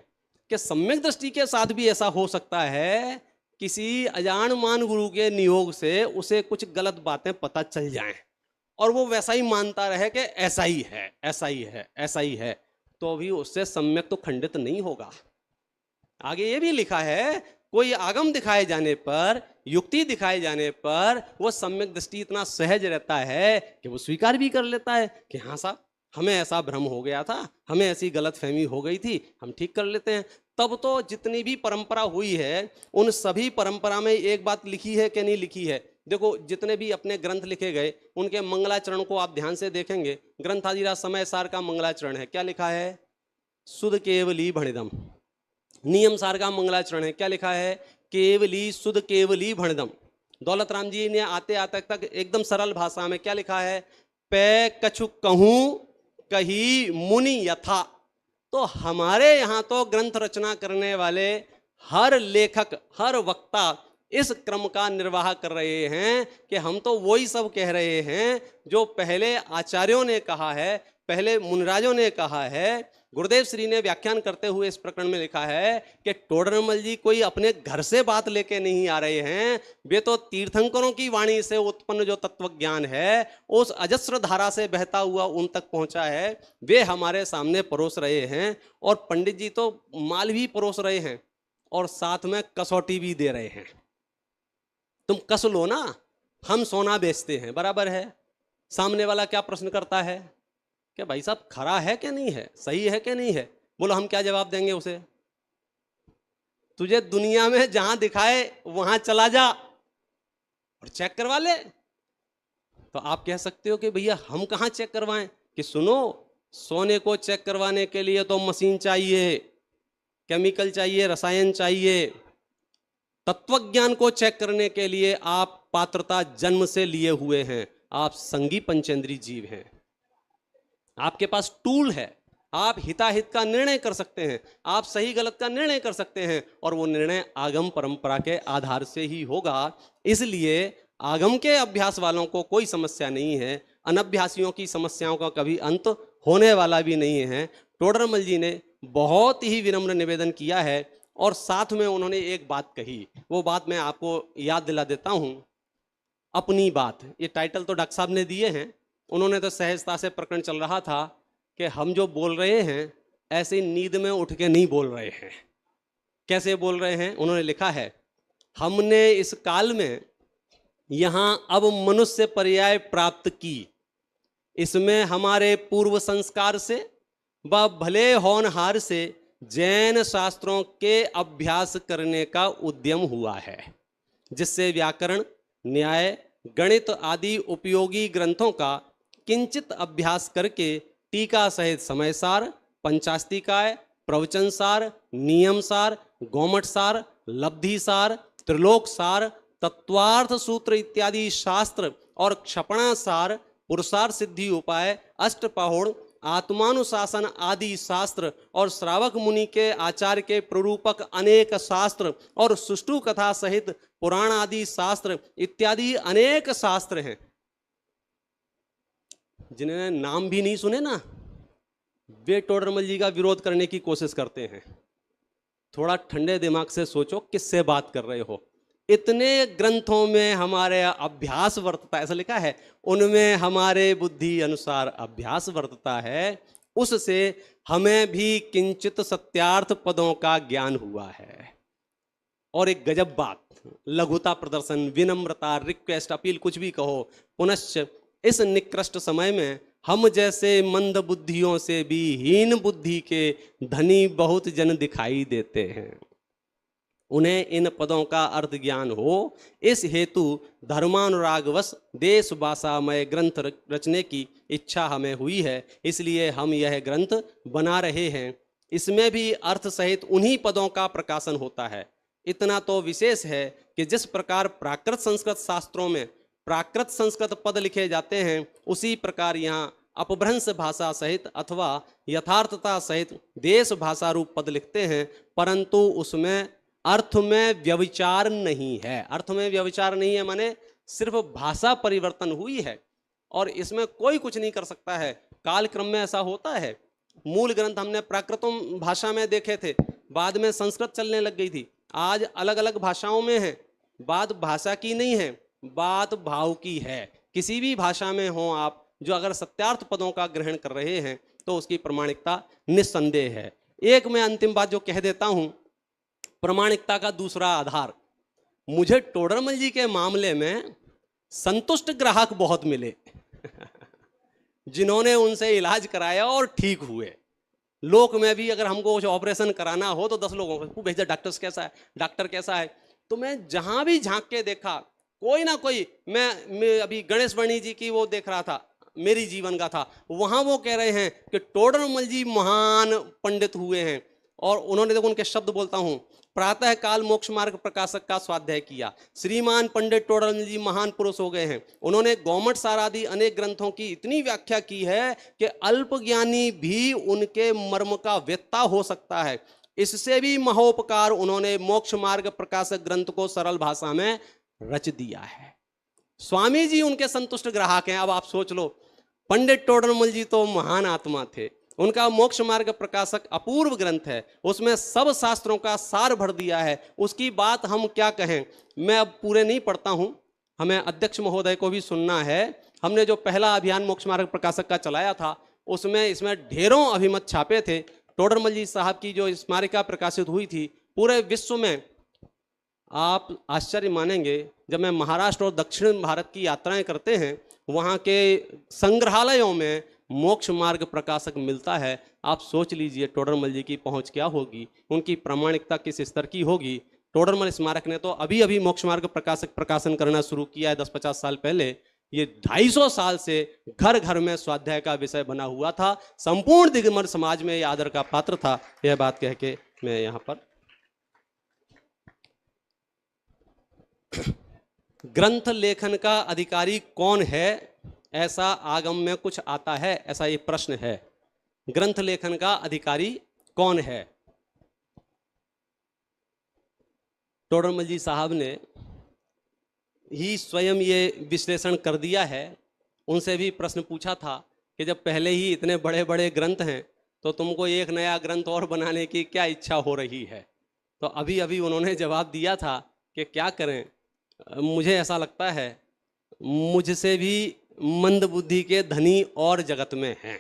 कि सम्यक दृष्टि के साथ भी ऐसा हो सकता है, किसी अजान मान गुरु के नियोग से उसे कुछ गलत बातें पता चल जाएं और वो वैसा ही मानता रहे कि ऐसा ही है, ऐसा ही है, ऐसा ही है, तो भी उससे सम्यक तो खंडित नहीं होगा। आगे ये भी लिखा है, कोई आगम दिखाए जाने पर, युक्ति दिखाए जाने पर वो सम्यक दृष्टि इतना सहज रहता है कि वो स्वीकार भी कर लेता है कि हाँ साहब हमें ऐसा भ्रम हो गया था, हमें ऐसी गलतफहमी हो गई थी, हम ठीक कर लेते हैं। तब तो जितनी भी परंपरा हुई है उन सभी परंपरा में एक बात लिखी है कि नहीं लिखी है। देखो जितने भी अपने ग्रंथ लिखे गए उनके मंगलाचरण को आप ध्यान से देखेंगे, ग्रंथादिराज समय सार का मंगलाचरण है, क्या लिखा है? सुध केवली भणिदम। नियम सार का मंगलाचरण है, क्या लिखा है? केवली सुध केवली भणिदम। दौलत राम जी ने आते आते तक एकदम सरल भाषा में क्या लिखा है? पे कछु कहूं कही मुनि यथा। तो हमारे यहाँ तो ग्रंथ रचना करने वाले हर लेखक, हर वक्ता इस क्रम का निर्वाह कर रहे हैं कि हम तो वही सब कह रहे हैं जो पहले आचार्यों ने कहा है, पहले मुनिराजों ने कहा है। गुरुदेव श्री ने व्याख्यान करते हुए इस प्रकरण में लिखा है कि टोडरमल जी कोई अपने घर से बात लेके नहीं आ रहे हैं, वे तो तीर्थंकरों की वाणी से उत्पन्न जो तत्व ज्ञान है उस अजस्र धारा से बहता हुआ उन तक पहुंचा है, वे हमारे सामने परोस रहे हैं। और पंडित जी तो माल भी परोस रहे हैं और साथ में कसौटी भी दे रहे हैं। तुम कस लो ना, हम सोना बेचते हैं, बराबर है। सामने वाला क्या प्रश्न करता है कि भाई साहब खरा है कि नहीं है, सही है कि नहीं है? बोलो हम क्या जवाब देंगे उसे? तुझे दुनिया में जहां दिखाए वहां चला जा और चेक करवा ले। तो आप कह सकते हो कि भैया हम कहां चेक करवाएं? कि सुनो, सोने को चेक करवाने के लिए तो मशीन चाहिए, केमिकल चाहिए, रसायन चाहिए। तत्वज्ञान को चेक करने के लिए आप पात्रता जन्म से लिए हुए हैं, आप संगी पंचेंद्री जीव हैं, आपके पास टूल है, आप हिताहित का निर्णय कर सकते हैं, आप सही गलत का निर्णय कर सकते हैं और वो निर्णय आगम परंपरा के आधार से ही होगा। इसलिए आगम के अभ्यास वालों को कोई समस्या नहीं है, अनभ्यासियों की समस्याओं का कभी अंत होने वाला भी नहीं है। टोडरमल जी ने बहुत ही विनम्र निवेदन किया है और साथ में उन्होंने एक बात कही, वो बात मैं आपको याद दिला देता हूं। अपनी बात, ये टाइटल तो डॉक्टर साहब ने दिए हैं, उन्होंने तो सहजता से प्रकरण चल रहा था कि हम जो बोल रहे हैं ऐसे नींद में उठ के नहीं बोल रहे हैं। कैसे बोल रहे हैं? उन्होंने लिखा है, हमने इस काल में यहां अब मनुष्य पर्याय प्राप्त की, इसमें हमारे पूर्व संस्कार से व भले होनहार से जैन शास्त्रों के अभ्यास करने का उद्यम हुआ है, जिससे व्याकरण, न्याय, गणित आदि उपयोगी ग्रंथों का किंचित अभ्यास करके टीका सहित समय सार, पंचास्तिकाय, प्रवचन सार, नियम सार, गौमठ सार, लब्धि सार, त्रिलोक सार, तत्वार्थ सूत्र इत्यादि शास्त्र और क्षपणा सार, पुरुषार्थ सिद्धि उपाय, अष्टपहोड़, आत्मानुशासन आदि शास्त्र और श्रावक मुनि के आचार्य के प्ररूपक अनेक शास्त्र और सुष्टु कथा सहित पुराण आदि शास्त्र इत्यादि अनेक शास्त्र हैं। जिन्होंने नाम भी नहीं सुने ना, वे टोडरमल जी का विरोध करने की कोशिश करते हैं। थोड़ा ठंडे दिमाग से सोचो किससे बात कर रहे हो। इतने ग्रंथों में हमारे अभ्यास वर्तता है, ऐसा लिखा है, उनमें हमारे बुद्धि अनुसार अभ्यास वर्तता है, उससे हमें भी किंचित सत्यार्थ पदों का ज्ञान हुआ है। और एक गजब बात, लघुता प्रदर्शन, विनम्रता, रिक्वेस्ट, अपील, कुछ भी कहो, पुनश्च इस निकृष्ट समय में हम जैसे मंद बुद्धियों से भी हीन बुद्धि के धनी बहुत जन दिखाई देते हैं। उन्हें इन पदों का अर्थ ज्ञान हो, इस हेतु धर्मानुरागवश देश भाषामय ग्रंथ रचने की इच्छा हमें हुई है, इसलिए हम यह ग्रंथ बना रहे हैं। इसमें भी अर्थ सहित उन्हीं पदों का प्रकाशन होता है। इतना तो विशेष है कि जिस प्रकार प्राकृत संस्कृत शास्त्रों में प्राकृत संस्कृत पद लिखे जाते हैं, उसी प्रकार यहाँ अपभ्रंश भाषा सहित अथवा यथार्थता सहित देश भाषा रूप पद लिखते हैं, परंतु उसमें अर्थ में व्यभिचार नहीं है। अर्थ में व्यभिचार नहीं है माने सिर्फ भाषा परिवर्तन हुई है और इसमें कोई कुछ नहीं कर सकता है। कालक्रम में ऐसा होता है। मूल ग्रंथ हमने प्राकृतम भाषा में देखे थे, बाद में संस्कृत चलने लग गई थी, आज अलग अलग भाषाओं में है। बात भाषा की नहीं है, बात भाव की है। किसी भी भाषा में हो आप, जो अगर सत्यार्थ पदों का ग्रहण कर रहे हैं तो उसकी प्रमाणिकता निस्संदेह है। एक मैं अंतिम बात जो कह देता हूं, प्रमाणिकता का दूसरा आधार, मुझे टोडरमल जी के मामले में संतुष्ट ग्राहक बहुत मिले जिन्होंने उनसे इलाज कराया और ठीक हुए। लोक में भी अगर हमको कुछ ऑपरेशन कराना हो तो 10 लोगों को भेजा, डॉक्टर कैसा है। तो मैं जहां भी झांक के देखा कोई ना कोई, मैं अभी गणेश वर्णी जी की वो देख रहा था, मेरी जीवन का था, वहां वो कह रहे हैं कि टोडरमल जी महान पंडित हुए हैं। और उन्होंने, देखो उनके शब्द बोलता हूं, प्रातः काल मोक्ष मार्ग प्रकाशक का स्वाध्याय किया। श्रीमान पंडित टोडरमल जी महान पुरुष हो गए हैं। उन्होंने गौमट सार आदि अनेक ग्रंथों की इतनी व्याख्या की है कि अल्पज्ञानी भी उनके मर्म का वेत्ता हो सकता है। इससे भी महोपकार उन्होंने मोक्ष मार्ग प्रकाशक ग्रंथ को सरल भाषा में रच दिया है। स्वामी जी उनके संतुष्ट ग्राहक हैं। अब आप सोच लो, पंडित टोडरमल जी तो महान आत्मा थे, उनका मोक्ष मार्ग प्रकाशक अपूर्व ग्रंथ है, उसमें सब शास्त्रों का सार भर दिया है। उसकी बात हम क्या कहें, मैं अब पूरे नहीं पढ़ता हूं, हमें अध्यक्ष महोदय को भी सुनना है। हमने जो पहला अभियान मोक्ष मार्ग प्रकाशक का चलाया था उसमें इसमें ढेरों अभिमत छापे थे। टोडरमल जी साहब की जो स्मारिका प्रकाशित हुई थी, पूरे विश्व में आप आश्चर्य मानेंगे, जब मैं महाराष्ट्र और दक्षिण भारत की यात्राएं करते हैं, वहाँ के संग्रहालयों में मोक्ष मार्ग प्रकाशक मिलता है। आप सोच लीजिए टोडरमल जी की पहुंच क्या होगी, उनकी प्रामाणिकता किस स्तर की होगी। टोडरमल स्मारक ने तो अभी अभी मोक्ष मार्ग प्रकाशक प्रकाशन करना शुरू किया है, 10-50 साल पहले। ये 250 साल से घर घर में स्वाध्याय का विषय बना हुआ था। संपूर्ण दिगंबर समाज में यह आदर का पात्र था। यह बात कह के मैं यहाँ पर ग्रंथ लेखन का अधिकारी कौन है, ऐसा आगम में कुछ आता है, ऐसा ये प्रश्न है। ग्रंथ लेखन का अधिकारी कौन है? टोडरमल जी साहब ने ही स्वयं ये विश्लेषण कर दिया है। उनसे भी प्रश्न पूछा था कि जब पहले ही इतने बड़े बड़े ग्रंथ हैं तो तुमको एक नया ग्रंथ और बनाने की क्या इच्छा हो रही है। तो अभी अभी उन्होंने जवाब दिया था कि क्या करें, मुझे ऐसा लगता है मुझसे भी मंद बुद्धि के धनी और जगत में हैं।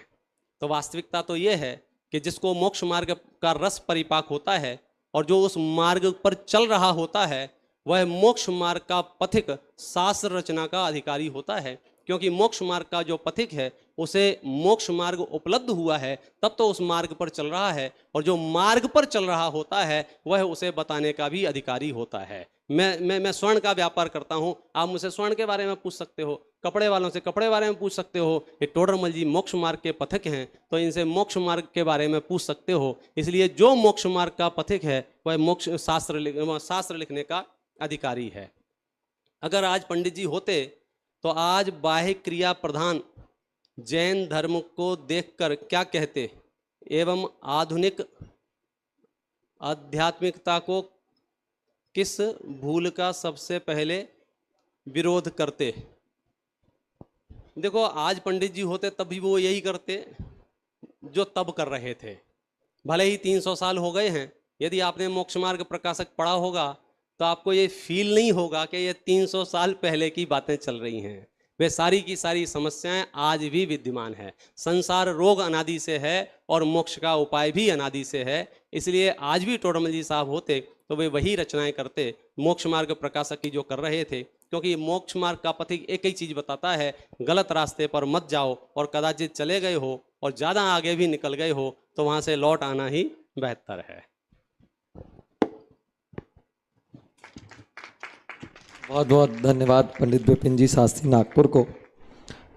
तो वास्तविकता तो ये है कि जिसको मोक्ष मार्ग का रस परिपाक होता है और जो उस मार्ग पर चल रहा होता है, वह मोक्ष मार्ग का पथिक शास्त्र रचना का अधिकारी होता है। क्योंकि मोक्ष मार्ग का जो पथिक है उसे मोक्ष मार्ग उपलब्ध हुआ है, तब तो उस मार्ग पर चल रहा है, और जो मार्ग पर चल रहा होता है वह उसे बताने का भी अधिकारी होता है। मैं स्वर्ण का व्यापार करता हूं, आप मुझसे स्वर्ण के बारे में पूछ सकते हो, कपड़े वालों से कपड़े बारे में पूछ सकते हो। ये टोडरमल जी मोक्ष मार्ग के पथिक हैं तो इनसे मोक्ष मार्ग के बारे में पूछ सकते हो। इसलिए जो मोक्ष मार्ग का पथिक है वह मोक्ष शास्त्र लिखने का अधिकारी है। अगर आज पंडित जी होते तो आज बाह्य क्रिया प्रधान जैन धर्म को देखकर क्या कहते एवं आधुनिक आध्यात्मिकता को किस भूल का सबसे पहले विरोध करते। देखो, आज पंडित जी होते तब भी वो यही करते जो तब कर रहे थे। भले ही 300 साल हो गए हैं, यदि आपने मोक्ष मार्ग प्रकाशक पढ़ा होगा तो आपको ये फील नहीं होगा कि ये 300 साल पहले की बातें चल रही हैं। वे सारी की सारी समस्याएं आज भी विद्यमान है। संसार रोग अनादि से है और मोक्ष का उपाय भी अनादि से है। इसलिए आज भी टोडरमल जी साहब होते तो वे वही रचनाएं करते मोक्ष मार्ग प्रकाशक की जो कर रहे थे। क्योंकि मोक्ष मार्ग का पथिक एक ही चीज़ बताता है, गलत रास्ते पर मत जाओ, और कदाचित चले गए हो और ज़्यादा आगे भी निकल गए हो तो वहाँ से लौट आना ही बेहतर है।
बहुत बहुत धन्यवाद पंडित विपिन जी शास्त्री नागपुर को।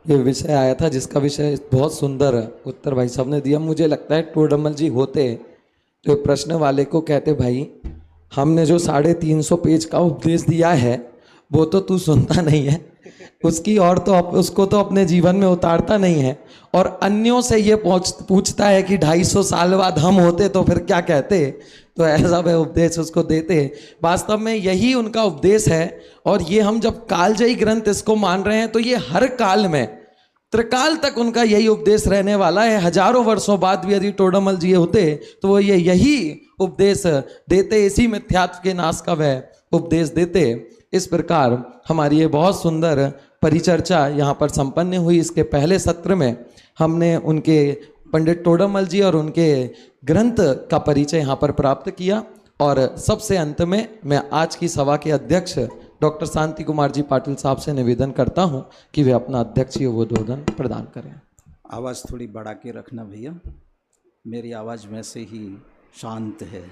ये विषय आया था जिसका विषय बहुत सुंदर उत्तर भाई साहब ने दिया। मुझे लगता है टोडरमल जी होते तो प्रश्न वाले को कहते, भाई हमने जो 350 पेज का उपदेश दिया है वो तो तू सुनता नहीं है, उसकी और तो उसको तो अपने जीवन में उतारता नहीं है, और अन्यों से ये पूछता है कि 250 साल बाद हम होते तो फिर क्या कहते, तो ऐसा वह उपदेश उसको देते। वास्तव में यही उनका उपदेश है। और ये हम जब कालजयी ग्रंथ इसको मान रहे हैं तो ये हर काल में त्रिकाल तक उनका यही उपदेश रहने वाला है। हजारों वर्षों बाद भी यदि टोडरमल जी होते तो वो यही उपदेश देते, इसी मिथ्यात्व के नाश का वह उपदेश देते। इस प्रकार हमारी ये बहुत सुंदर परिचर्चा यहाँ पर संपन्न हुई। इसके पहले सत्र में हमने उनके पंडित टोडरमल जी और उनके ग्रंथ का परिचय यहाँ पर प्राप्त किया। और सबसे अंत में मैं आज की सभा के अध्यक्ष डॉक्टर शांति कुमार जी पाटिल साहब से निवेदन करता हूँ कि वे अपना अध्यक्षीय उद्बोधन प्रदान करें।
आवाज़ थोड़ी बढ़ा के रखना भैया, मेरी आवाज़ में से ही शांत है।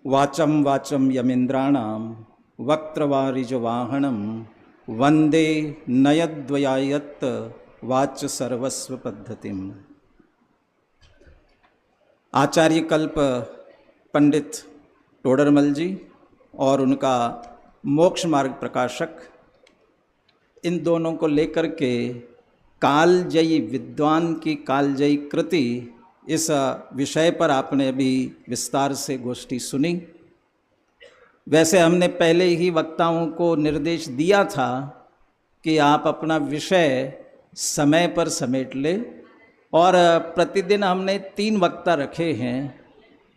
वाचम वाचम यमिंद्राणाम वक्त्रवारिजवाहनम वंदे नयद्वयायत वाच सर्वस्व पद्धतिम। आचार्य कल्प पंडित टोडरमल जी और उनका मोक्ष मार्ग प्रकाशक, इन दोनों को लेकर के कालजयी विद्वान की कालजयी कृति, इस विषय पर आपने अभी विस्तार से गोष्ठी सुनी। वैसे हमने पहले ही वक्ताओं को निर्देश दिया था कि आप अपना विषय समय पर समेट ले, और प्रतिदिन हमने 3 वक्ता रखे हैं।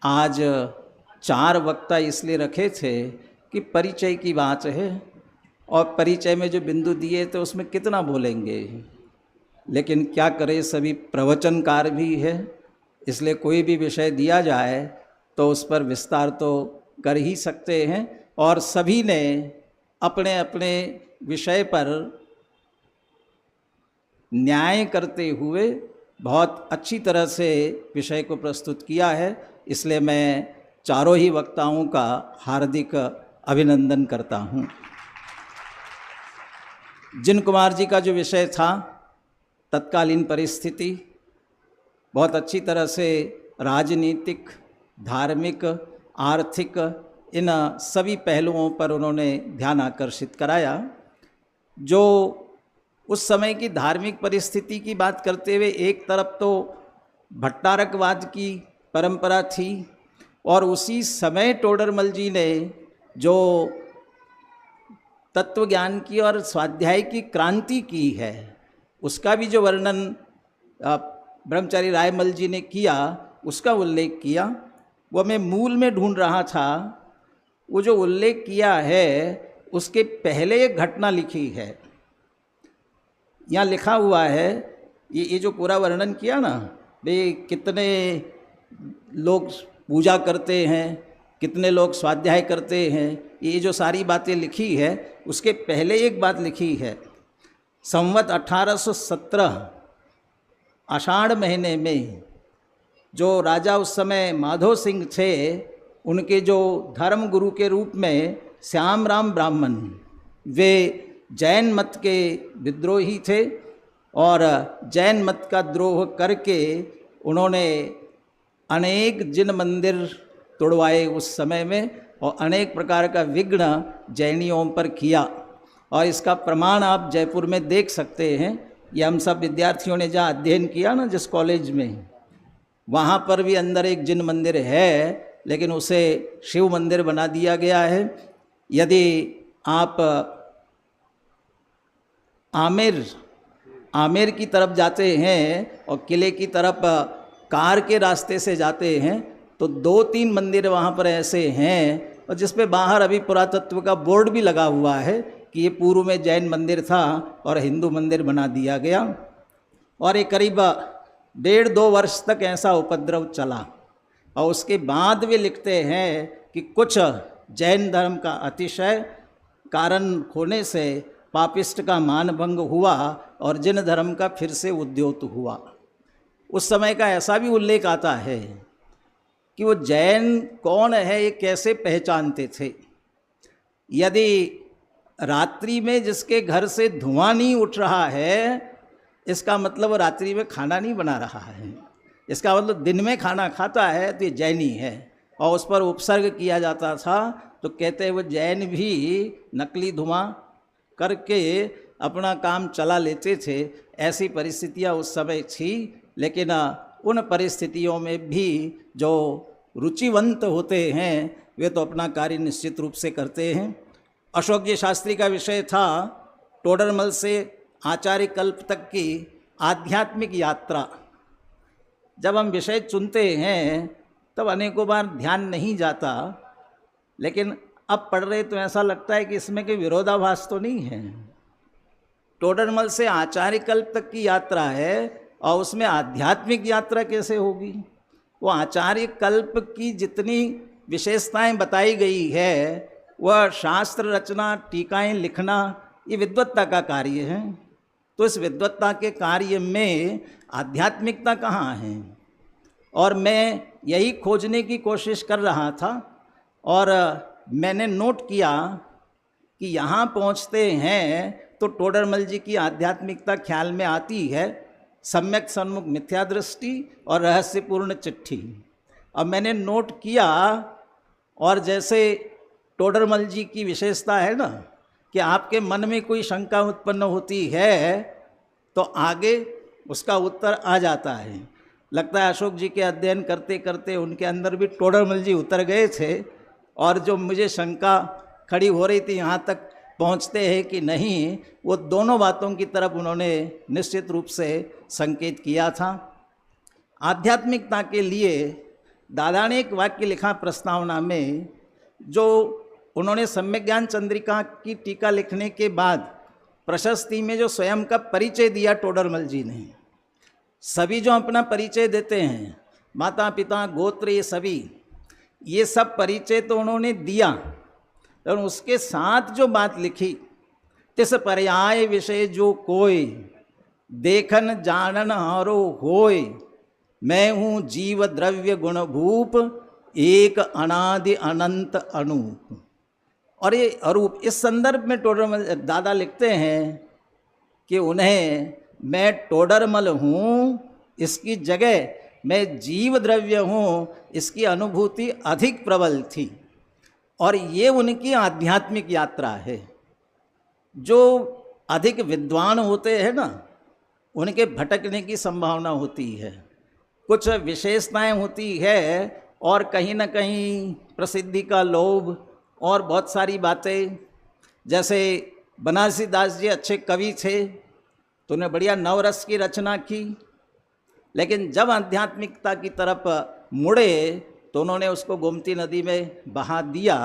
आज 4 वक्ता इसलिए रखे थे कि परिचय की बात है, और परिचय में जो बिंदु दिए तो उसमें कितना बोलेंगे, लेकिन क्या करें, सभी प्रवचनकार भी है, इसलिए कोई भी विषय दिया जाए तो उस पर विस्तार तो कर ही सकते हैं। और सभी ने अपने अपने विषय पर न्याय करते हुए बहुत अच्छी तरह से विषय को प्रस्तुत किया है, इसलिए मैं चारों ही वक्ताओं का हार्दिक अभिनंदन करता हूँ। जिन कुमार जी का जो विषय था तत्कालीन परिस्थिति, बहुत अच्छी तरह से राजनीतिक, धार्मिक, आर्थिक, इन सभी पहलुओं पर उन्होंने ध्यान आकर्षित कराया। जो उस समय की धार्मिक परिस्थिति की बात करते हुए एक तरफ तो भट्टारकवाद की परंपरा थी, और उसी समय टोडरमल जी ने जो तत्व ज्ञान की और स्वाध्याय की क्रांति की है, उसका भी जो वर्णन ब्रह्मचारी रायमल जी ने किया, उसका उल्लेख किया। वो मैं मूल में ढूंढ रहा था, वो जो उल्लेख किया है उसके पहले एक घटना लिखी है। यहाँ लिखा हुआ है, ये जो पूरा वर्णन किया ना, वे कितने लोग पूजा करते हैं, कितने लोग स्वाध्याय करते हैं, ये जो सारी बातें लिखी है, उसके पहले एक बात लिखी है। संवत 1817 आषाढ़ महीने में जो राजा उस समय माधो सिंह थे, उनके जो धर्म गुरु के रूप में श्याम राम ब्राह्मण, वे जैन मत के विद्रोही थे, और जैन मत का द्रोह करके उन्होंने अनेक जिन मंदिर तोड़वाए उस समय में, और अनेक प्रकार का विघ्न जैनियों पर किया। और इसका प्रमाण आप जयपुर में देख सकते हैं। ये हम सब विद्यार्थियों ने जहाँ अध्ययन किया ना, जिस कॉलेज में, वहाँ पर भी अंदर एक जिन मंदिर है, लेकिन उसे शिव मंदिर बना दिया गया है। यदि आप आमेर की तरफ जाते हैं और किले की तरफ कार के रास्ते से जाते हैं, तो 2-3 मंदिर वहाँ पर ऐसे हैं, और जिस पे बाहर अभी पुरातत्व का बोर्ड भी लगा हुआ है कि ये पूर्व में जैन मंदिर था और हिंदू मंदिर बना दिया गया। और ये करीब 1.5-2 वर्ष तक ऐसा उपद्रव चला, और उसके बाद वे लिखते हैं कि कुछ जैन धर्म का अतिशय कारण होने से पापिष्ट का मानभंग हुआ और जिन धर्म का फिर से उद्योत हुआ। उस समय का ऐसा भी उल्लेख आता है कि वो जैन कौन है, ये कैसे पहचानते थे। यदि रात्रि में जिसके घर से धुआं नहीं उठ रहा है, इसका मतलब वो रात्रि में खाना नहीं बना रहा है, इसका मतलब दिन में खाना खाता है, तो ये जैनी है। और उस पर उपसर्ग किया जाता था तो कहते हैं वो जैन भी नकली धुआं करके अपना काम चला लेते थे। ऐसी परिस्थितियां उस समय थी, लेकिन उन परिस्थितियों में भी जो रुचिवंत होते हैं वे तो अपना कार्य निश्चित रूप से करते हैं। अशोक जी शास्त्री का विषय था टोडरमल से आचार्य कल्प तक की आध्यात्मिक यात्रा। जब हम विषय चुनते हैं तब अनेकों बार ध्यान नहीं जाता, लेकिन अब पढ़ रहे तो ऐसा लगता है कि इसमें कोई विरोधाभास तो नहीं है। टोडरमल से आचार्य कल्प तक की यात्रा है और उसमें आध्यात्मिक यात्रा कैसे होगी? वो आचार्य कल्प की जितनी विशेषताएं बताई गई है वह शास्त्र रचना, टीकाएं लिखना, ये विद्वत्ता का कार्य है। तो इस विद्वत्ता के कार्य में आध्यात्मिकता कहाँ है? और मैं यही खोजने की कोशिश कर रहा था और मैंने नोट किया कि यहाँ पहुँचते हैं तो टोडरमल जी की आध्यात्मिकता ख्याल में आती है, सम्यक सन्मुख मिथ्या दृष्टि और रहस्यपूर्ण चिट्ठी। अब मैंने नोट किया, और जैसे टोडरमल जी की विशेषता है ना कि आपके मन में कोई शंका उत्पन्न होती है तो आगे उसका उत्तर आ जाता है। लगता है अशोक जी के अध्ययन करते करते उनके अंदर भी टोडरमल जी उतर गए थे, और जो मुझे शंका खड़ी हो रही थी यहाँ तक पहुँचते हैं कि नहीं, वो दोनों बातों की तरफ उन्होंने निश्चित रूप से संकेत किया था। आध्यात्मिकता के लिए दादा ने एक वाक्य लिखा प्रस्तावना में, जो उन्होंने सम्यक ज्ञान चंद्रिका की टीका लिखने के बाद प्रशस्ति में जो स्वयं का परिचय दिया टोडरमल जी ने। सभी जो अपना परिचय देते हैं, माता पिता गोत्र, ये सब परिचय तो उन्होंने दिया, और उसके साथ जो बात लिखी, तिस पर्याय विषय जो कोई देखन जानन हारो होय, मैं हूँ जीव द्रव्य गुण भूप एक अनादि अनंत अनूप। और ये अरूप, इस संदर्भ में टोडरमल दादा लिखते हैं कि उन्हें मैं टोडरमल हूँ इसकी जगह मैं जीव द्रव्य हूँ इसकी अनुभूति अधिक प्रबल थी। और ये उनकी आध्यात्मिक यात्रा है। जो अधिक विद्वान होते हैं ना, उनके भटकने की संभावना होती है, कुछ विशेषताएं होती है, और कहीं ना कहीं प्रसिद्धि का लोभ और बहुत सारी बातें। जैसे बनारसी दास जी अच्छे कवि थे तो उन्हें बढ़िया नवरस की रचना की, लेकिन जब आध्यात्मिकता की तरफ मुड़े तो उन्होंने उसको गोमती नदी में बहा दिया।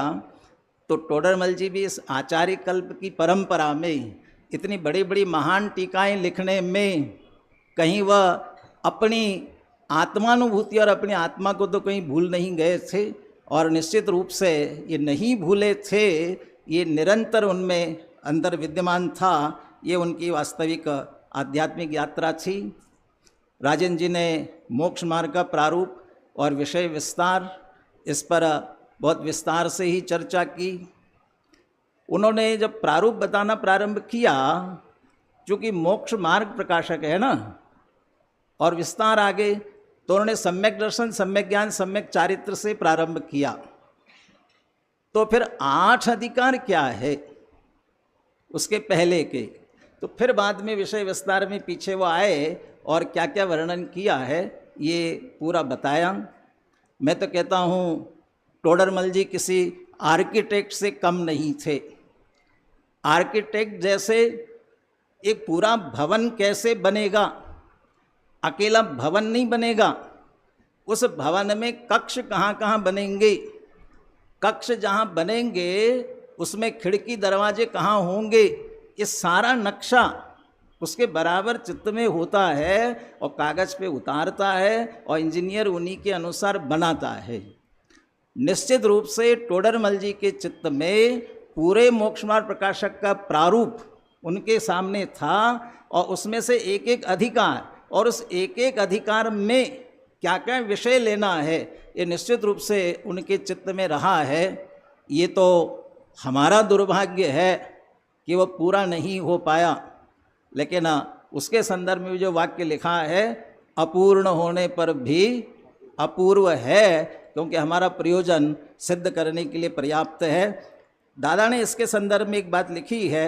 तो टोडरमल जी भी इस आचार्य कल्प की परंपरा में इतनी बड़ी बड़ी महान टीकाएं लिखने में कहीं वह अपनी आत्मानुभूति और अपनी आत्मा को तो कहीं भूल नहीं गए थे, और निश्चित रूप से ये नहीं भूले थे, ये निरंतर उनमें अंदर विद्यमान था। ये उनकी वास्तविक आध्यात्मिक यात्रा थी। राजन जी ने मोक्ष मार्ग का प्रारूप और विषय विस्तार, इस पर बहुत विस्तार से ही चर्चा की। उन्होंने जब प्रारूप बताना प्रारंभ किया, चूँकि मोक्ष मार्ग प्रकाशक है ना, और विस्तार आगे, तो उन्होंने सम्यक दर्शन, सम्यक ज्ञान, सम्यक चारित्र से प्रारंभ किया। तो फिर 8 अधिकार क्या है उसके पहले के, तो फिर बाद में विषय विस्तार में पीछे वो आए और क्या क्या वर्णन किया है ये पूरा बताया। मैं तो कहता हूँ टोडरमल जी किसी आर्किटेक्ट से कम नहीं थे। आर्किटेक्ट जैसे एक पूरा भवन कैसे बनेगा, अकेला भवन नहीं बनेगा, उस भवन में कक्ष कहाँ कहाँ बनेंगे, कक्ष जहाँ बनेंगे उसमें खिड़की दरवाजे कहाँ होंगे, ये सारा नक्शा उसके बराबर चित्त में होता है और कागज़ पे उतारता है और इंजीनियर उन्हीं के अनुसार बनाता है। निश्चित रूप से टोडरमल जी के चित्त में पूरे मोक्षमार्ग प्रकाशक का प्रारूप उनके सामने था, और उसमें से एक एक अधिकार, और उस एक एक अधिकार में क्या क्या विषय लेना है, ये निश्चित रूप से उनके चित्त में रहा है। ये तो हमारा दुर्भाग्य है कि वो पूरा नहीं हो पाया, लेकिन उसके संदर्भ में जो वाक्य लिखा है, अपूर्ण होने पर भी अपूर्व है, क्योंकि हमारा प्रयोजन सिद्ध करने के लिए पर्याप्त है। दादा ने इसके संदर्भ में एक बात लिखी है,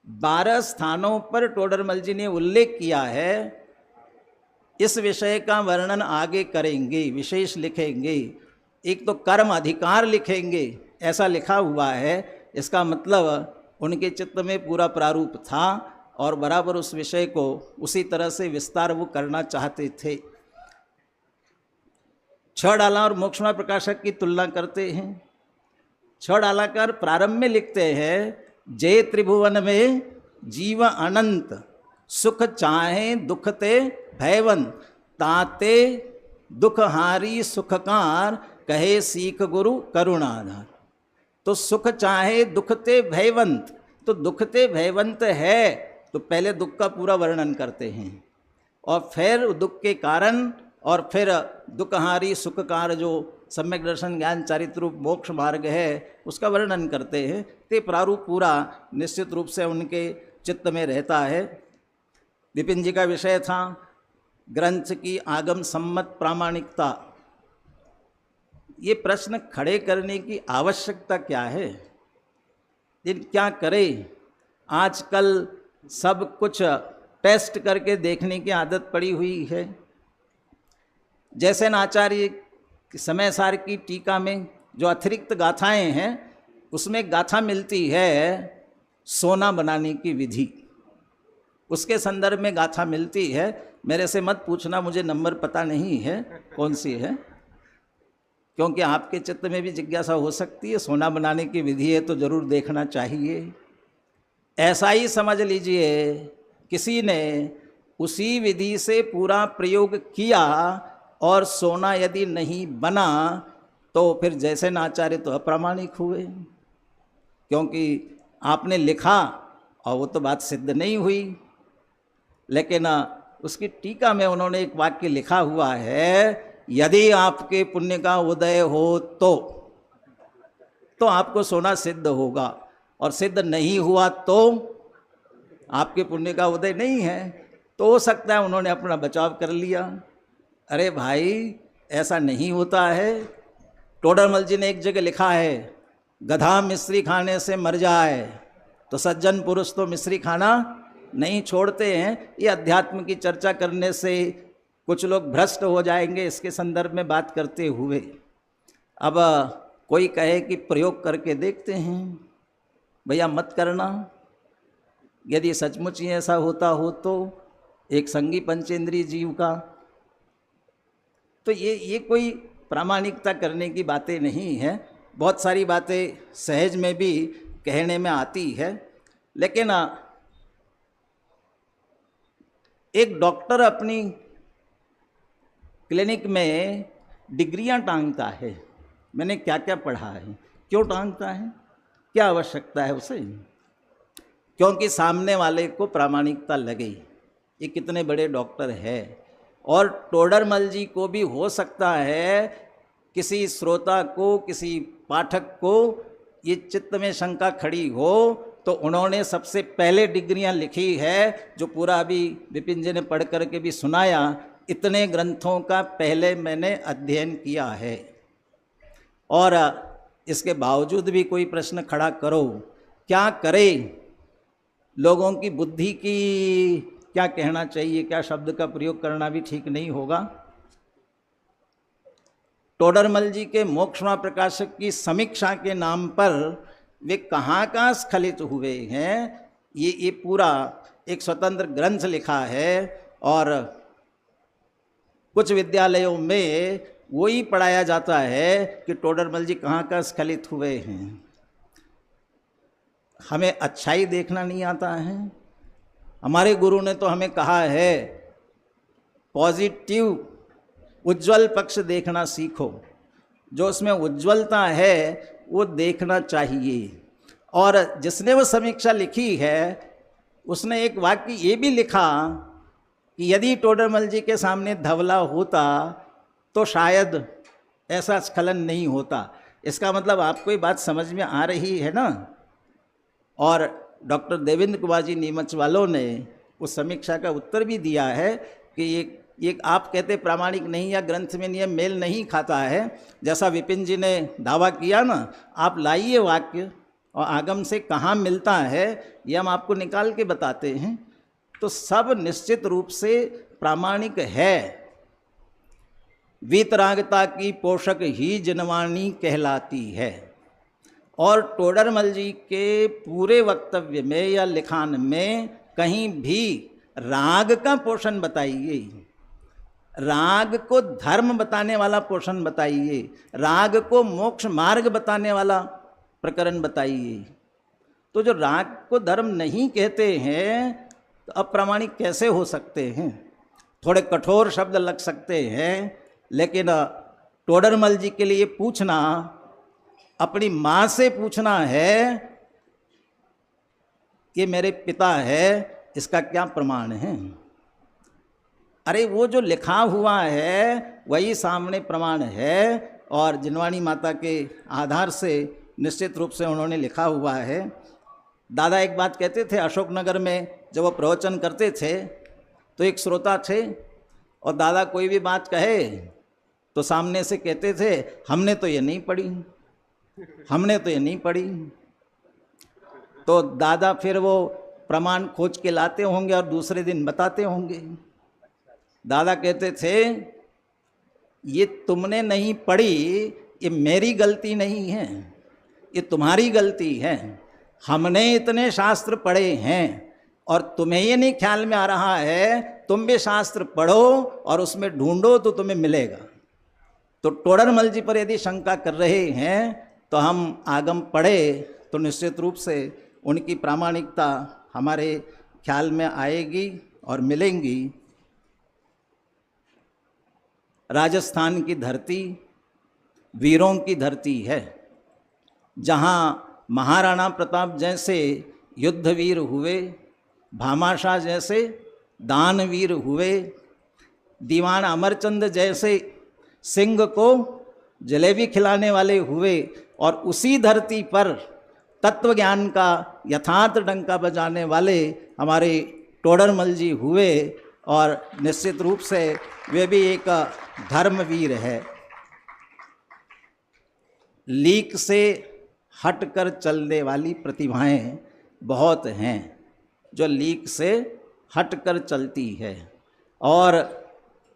12 स्थानों पर टोडरमल जी ने उल्लेख किया है, इस विषय का वर्णन आगे करेंगे, विशेष लिखेंगे। एक तो कर्म अधिकार लिखेंगे, ऐसा लिखा हुआ है, इसका मतलब उनके चित्त में पूरा प्रारूप था और बराबर उस विषय को उसी तरह से विस्तार वो करना चाहते थे। 6 डाला और मोक्षमा प्रकाशक की तुलना करते हैं। 6 डालाकार प्रारंभ में लिखते हैं, जय त्रिभुवन में जीव अनंत, सुख चाहे दुख ते भयवन, ताते दुख हारी सुखकार, कहे सीख गुरु करुणाधार। तो सुख चाहे दुख ते भयवंत, तो दुख ते भयवंत है तो पहले दुख का पूरा वर्णन करते हैं और फिर दुख के कारण और फिर दुखहारी सुखकार जो सम्यक दर्शन ज्ञान चारित्र रूप मोक्ष मार्ग है उसका वर्णन करते हैं। ते प्रारूप पूरा निश्चित रूप से उनके चित्त में रहता है। विपिन जी का विषय था ग्रंथ की आगम सम्मत प्रामाणिकता। ये प्रश्न खड़े करने की आवश्यकता क्या है, क्या करें? आजकल सब कुछ टेस्ट करके देखने की आदत पड़ी हुई है। जैसे आचार्य समय सार की टीका में जो अतिरिक्त गाथाएं हैं उसमें गाथा मिलती है सोना बनाने की विधि, उसके संदर्भ में गाथा मिलती है। मेरे से मत पूछना, मुझे नंबर पता नहीं है कौन सी है, क्योंकि आपके चित्त में भी जिज्ञासा हो सकती है। सोना बनाने की विधि है तो जरूर देखना चाहिए। ऐसा ही समझ लीजिए किसी ने उसी विधि से पूरा प्रयोग किया और सोना यदि नहीं बना तो फिर जैसे नाचार्य तो अप्रामाणिक हुए, क्योंकि आपने लिखा और वो तो बात सिद्ध नहीं हुई। लेकिन उसकी टीका में उन्होंने एक वाक्य लिखा हुआ है, यदि आपके पुण्य का उदय हो तो आपको सोना सिद्ध होगा, और सिद्ध नहीं हुआ तो आपके पुण्य का उदय नहीं है। तो हो सकता है उन्होंने अपना बचाव कर लिया। अरे भाई ऐसा नहीं होता है। टोडरमल जी ने एक जगह लिखा है, गधा मिश्री खाने से मर जाए तो सज्जन पुरुष तो मिश्री खाना नहीं छोड़ते हैं। ये अध्यात्म की चर्चा करने से कुछ लोग भ्रष्ट हो जाएंगे, इसके संदर्भ में बात करते हुए। अब कोई कहे कि प्रयोग करके देखते हैं, भैया मत करना। यदि सचमुच ही ऐसा होता हो तो एक संगी पंचेंद्रिय जीव का, तो ये कोई प्रामाणिकता करने की बातें नहीं है। बहुत सारी बातें सहज में भी कहने में आती है, लेकिन एक डॉक्टर अपनी क्लिनिक में डिग्रियां टांगता है। मैंने क्या क्या पढ़ा है, क्यों टांगता है, क्या आवश्यकता है उसे? क्योंकि सामने वाले को प्रामाणिकता लगे, ये कितने बड़े डॉक्टर है। और टोडरमल जी को भी हो सकता है किसी श्रोता को, किसी पाठक को ये चित्त में शंका खड़ी हो, तो उन्होंने सबसे पहले डिग्रियां लिखी है, जो पूरा अभी विपिन जी ने पढ़ करके भी सुनाया। इतने ग्रंथों का पहले मैंने अध्ययन किया है, और इसके बावजूद भी कोई प्रश्न खड़ा करो, क्या करे? लोगों की बुद्धि की क्या कहना चाहिए, क्या शब्द का प्रयोग करना भी ठीक नहीं होगा। टोडरमल जी के मोक्षमा प्रकाशक की समीक्षा के नाम पर वे कहाँ स्खलित हुए हैं, ये पूरा एक स्वतंत्र ग्रंथ लिखा है। और कुछ विद्यालयों में वही पढ़ाया जाता है कि टोडरमल जी कहाँ स्खलित हुए हैं। हमें अच्छाई देखना नहीं आता है। हमारे गुरु ने तो हमें कहा है पॉजिटिव उज्जवल पक्ष देखना सीखो, जो उसमें उज्जवलता है वो देखना चाहिए। और जिसने वो समीक्षा लिखी है उसने एक वाक्य ये भी लिखा कि यदि टोडरमल जी के सामने धवला होता तो शायद ऐसा स्खलन नहीं होता। इसका मतलब आपको ये बात समझ में आ रही है ना। और डॉक्टर देवेंद्र कुमार जी नीमच वालों ने उस समीक्षा का उत्तर भी दिया है कि ये ये आप कहते प्रामाणिक नहीं या ग्रंथ में नियम मेल नहीं खाता है, जैसा विपिन जी ने दावा किया ना, आप लाइए वाक्य और आगम से कहाँ मिलता है ये हम आपको निकाल के बताते हैं, तो सब निश्चित रूप से प्रामाणिक है। वीतरागता की पोषक ही जिनवाणी कहलाती है। और टोडरमल जी के पूरे वक्तव्य में या लिखान में कहीं भी राग का पोषण बताइए, राग को धर्म बताने वाला पोषण बताइए, राग को मोक्ष मार्ग बताने वाला प्रकरण बताइए। तो जो राग को धर्म नहीं कहते हैं तो अप्रामाणिक कैसे हो सकते हैं? थोड़े कठोर शब्द लग सकते हैं, लेकिन टोडरमल जी के लिए पूछना, अपनी माँ से पूछना है कि मेरे पिता है, इसका क्या प्रमाण है? अरे वो जो लिखा हुआ है वही सामने प्रमाण है, और जिनवाणी माता के आधार से निश्चित रूप से उन्होंने लिखा हुआ है। दादा एक बात कहते थे, अशोकनगर में जब वो प्रवचन करते थे तो एक श्रोता थे, और दादा कोई भी बात कहे तो सामने से कहते थे, हमने तो ये नहीं पढ़ी, हमने तो ये नहीं पढ़ी। तो दादा फिर वो प्रमाण खोज के लाते होंगे और दूसरे दिन बताते होंगे। दादा कहते थे, ये तुमने नहीं पढ़ी, ये मेरी गलती नहीं है, ये तुम्हारी गलती है। हमने इतने शास्त्र पढ़े हैं और तुम्हें ये नहीं ख्याल में आ रहा है, तुम भी शास्त्र पढ़ो और उसमें ढूंढो तो तुम्हें मिलेगा। तो टोडरमल जी पर यदि शंका कर रहे हैं तो हम आगम पढ़े तो निश्चित रूप से उनकी प्रामाणिकता हमारे ख्याल में आएगी और मिलेंगी। राजस्थान की धरती वीरों की धरती है, जहाँ महाराणा प्रताप जैसे युद्धवीर हुए, भामाशाह जैसे दानवीर हुए, दीवान अमरचंद जैसे सिंह को जलेबी खिलाने वाले हुए, और उसी धरती पर तत्व ज्ञान का यथार्थ डंका बजाने वाले हमारे टोडरमल जी हुए, और निश्चित रूप से वे भी एक धर्मवीर है। लीक से हटकर चलने वाली प्रतिभाएं बहुत हैं जो लीक से हटकर चलती है, और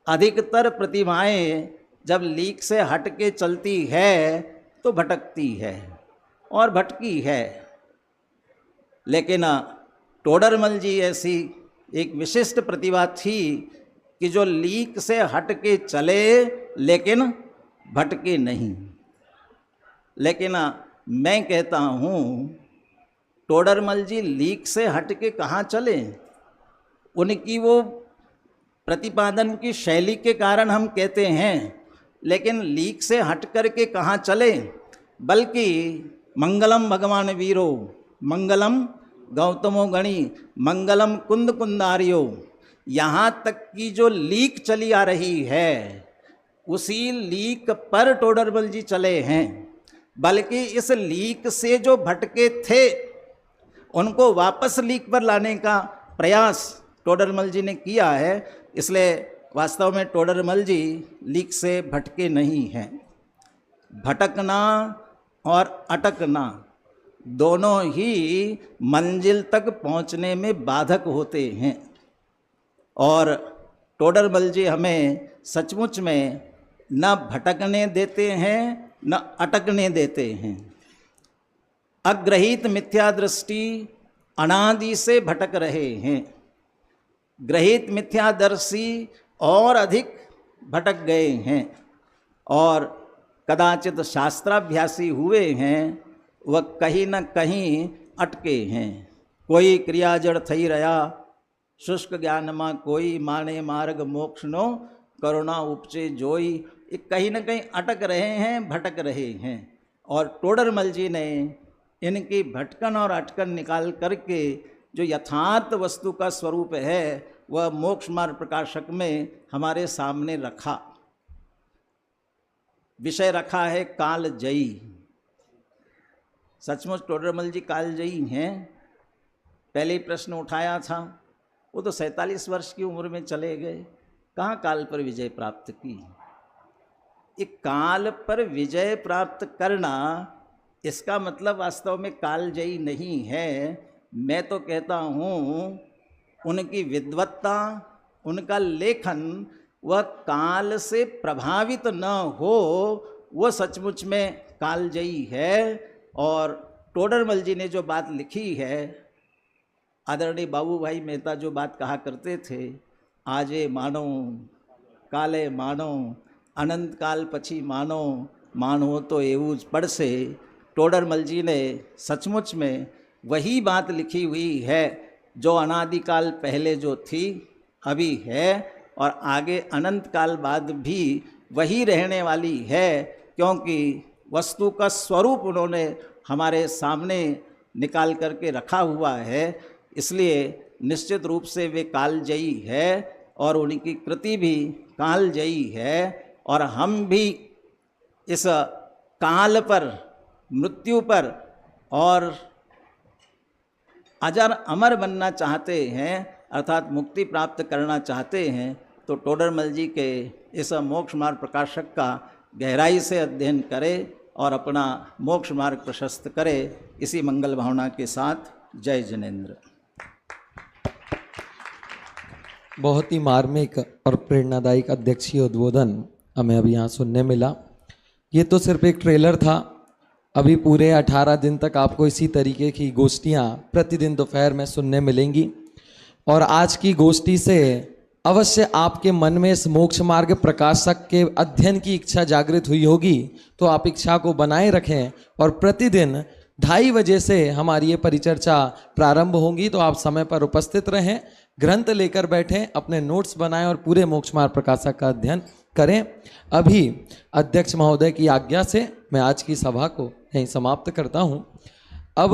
अधिकतर प्रतिभाएं जब लीक से हट के चलती है तो भटकती है और भटकी है। लेकिन टोडरमल जी ऐसी एक विशिष्ट प्रतिभा थी कि जो लीक से हट के चले लेकिन भटके नहीं। लेकिन मैं कहता हूँ, टोडरमल जी लीक से हट के कहाँ चले? उनकी वो प्रतिपादन की शैली के कारण हम कहते हैं, लेकिन लीक से हट कर के कहाँ चले? बल्कि मंगलम भगवान वीरो, मंगलम गौतमो गणी, मंगलम कुंद कुंदारियो, यहाँ तक की जो लीक चली आ रही है उसी लीक पर टोडरमल जी चले हैं। बल्कि इस लीक से जो भटके थे उनको वापस लीक पर लाने का प्रयास टोडरमल जी ने किया है। इसलिए वास्तव में टोडरमल जी लीक से भटके नहीं हैं। भटकना और अटकना दोनों ही मंजिल तक पहुंचने में बाधक होते हैं, और टोडरमल जी हमें सचमुच में न भटकने देते हैं न अटकने देते हैं। अग्रहित मिथ्या दृष्टि अनादि से भटक रहे हैं, ग्रहित मिथ्यादर्शी और अधिक भटक गए हैं, और कदाचित शास्त्राभ्यासी हुए हैं वह कहीं न कहीं अटके हैं। कोई क्रिया जड़ थई रहा, शुष्क ज्ञान माँ कोई, माने मार्ग मोक्ष नो करुणा उपचे जोई। ये कहीं न कहीं अटक रहे हैं, भटक रहे हैं, और टोडरमल जी ने इनकी भटकन और अटकन निकाल करके जो यथार्थ वस्तु का स्वरूप है वह मोक्ष मार्ग प्रकाशक में हमारे सामने रखा। विषय रखा है कालजयी। सचमुच टोडरमल जी कालजयी हैं। पहले ही प्रश्न उठाया था, वो तो 47 वर्ष की उम्र में चले गए, कहाँ काल पर विजय प्राप्त की? ये काल पर विजय प्राप्त करना, इसका मतलब वास्तव में कालजयी नहीं है। मैं तो कहता हूँ उनकी विद्वत्ता, उनका लेखन, वह काल से प्रभावित न हो, वो सचमुच में कालजयी है। और टोडरमल जी ने जो बात लिखी है, आदरणीय बाबू भाई मेहता जो बात कहा करते थे, आजे मानो काले मानो अनंत काल पछी मानो, मानो तो एवं पढ़ से, टोडरमल जी ने सचमुच में वही बात लिखी हुई है जो अनादिकाल पहले जो थी अभी है और आगे अनंत काल बाद भी वही रहने वाली है, क्योंकि वस्तु का स्वरूप उन्होंने हमारे सामने निकाल करके रखा हुआ है। इसलिए निश्चित रूप से वे कालजयी है और उनकी कृति भी कालजयी है। और हम भी इस काल पर, मृत्यु पर और अजर अमर बनना चाहते हैं, अर्थात मुक्ति प्राप्त करना चाहते हैं, तो टोडरमल जी के इस मोक्ष मार्ग प्रकाशक का गहराई से अध्ययन करें और अपना मोक्ष मार्ग प्रशस्त करे। इसी मंगल भावना के साथ जय जिनेन्द्र।
बहुत ही मार्मिक और प्रेरणादायक अध्यक्षीय उद्बोधन हमें अभी यहाँ सुनने मिला। ये तो सिर्फ एक ट्रेलर था। अभी पूरे 18 दिन तक आपको इसी तरीके की गोष्ठियाँ प्रतिदिन दोपहर में सुनने मिलेंगी। और आज की गोष्ठी से अवश्य आपके मन में इस मोक्ष मार्ग प्रकाशक के अध्ययन की इच्छा जागृत हुई होगी। तो आप इच्छा को बनाए रखें और प्रतिदिन 2:30 बजे से हमारी ये परिचर्चा प्रारंभ होगी। तो आप समय पर उपस्थित रहें, ग्रंथ लेकर बैठें, अपने नोट्स बनाएं और पूरे मोक्ष मार्ग प्रकाशक का अध्ययन करें। अभी अध्यक्ष महोदय की आज्ञा से मैं आज की सभा को यहीं समाप्त करता हूं। अब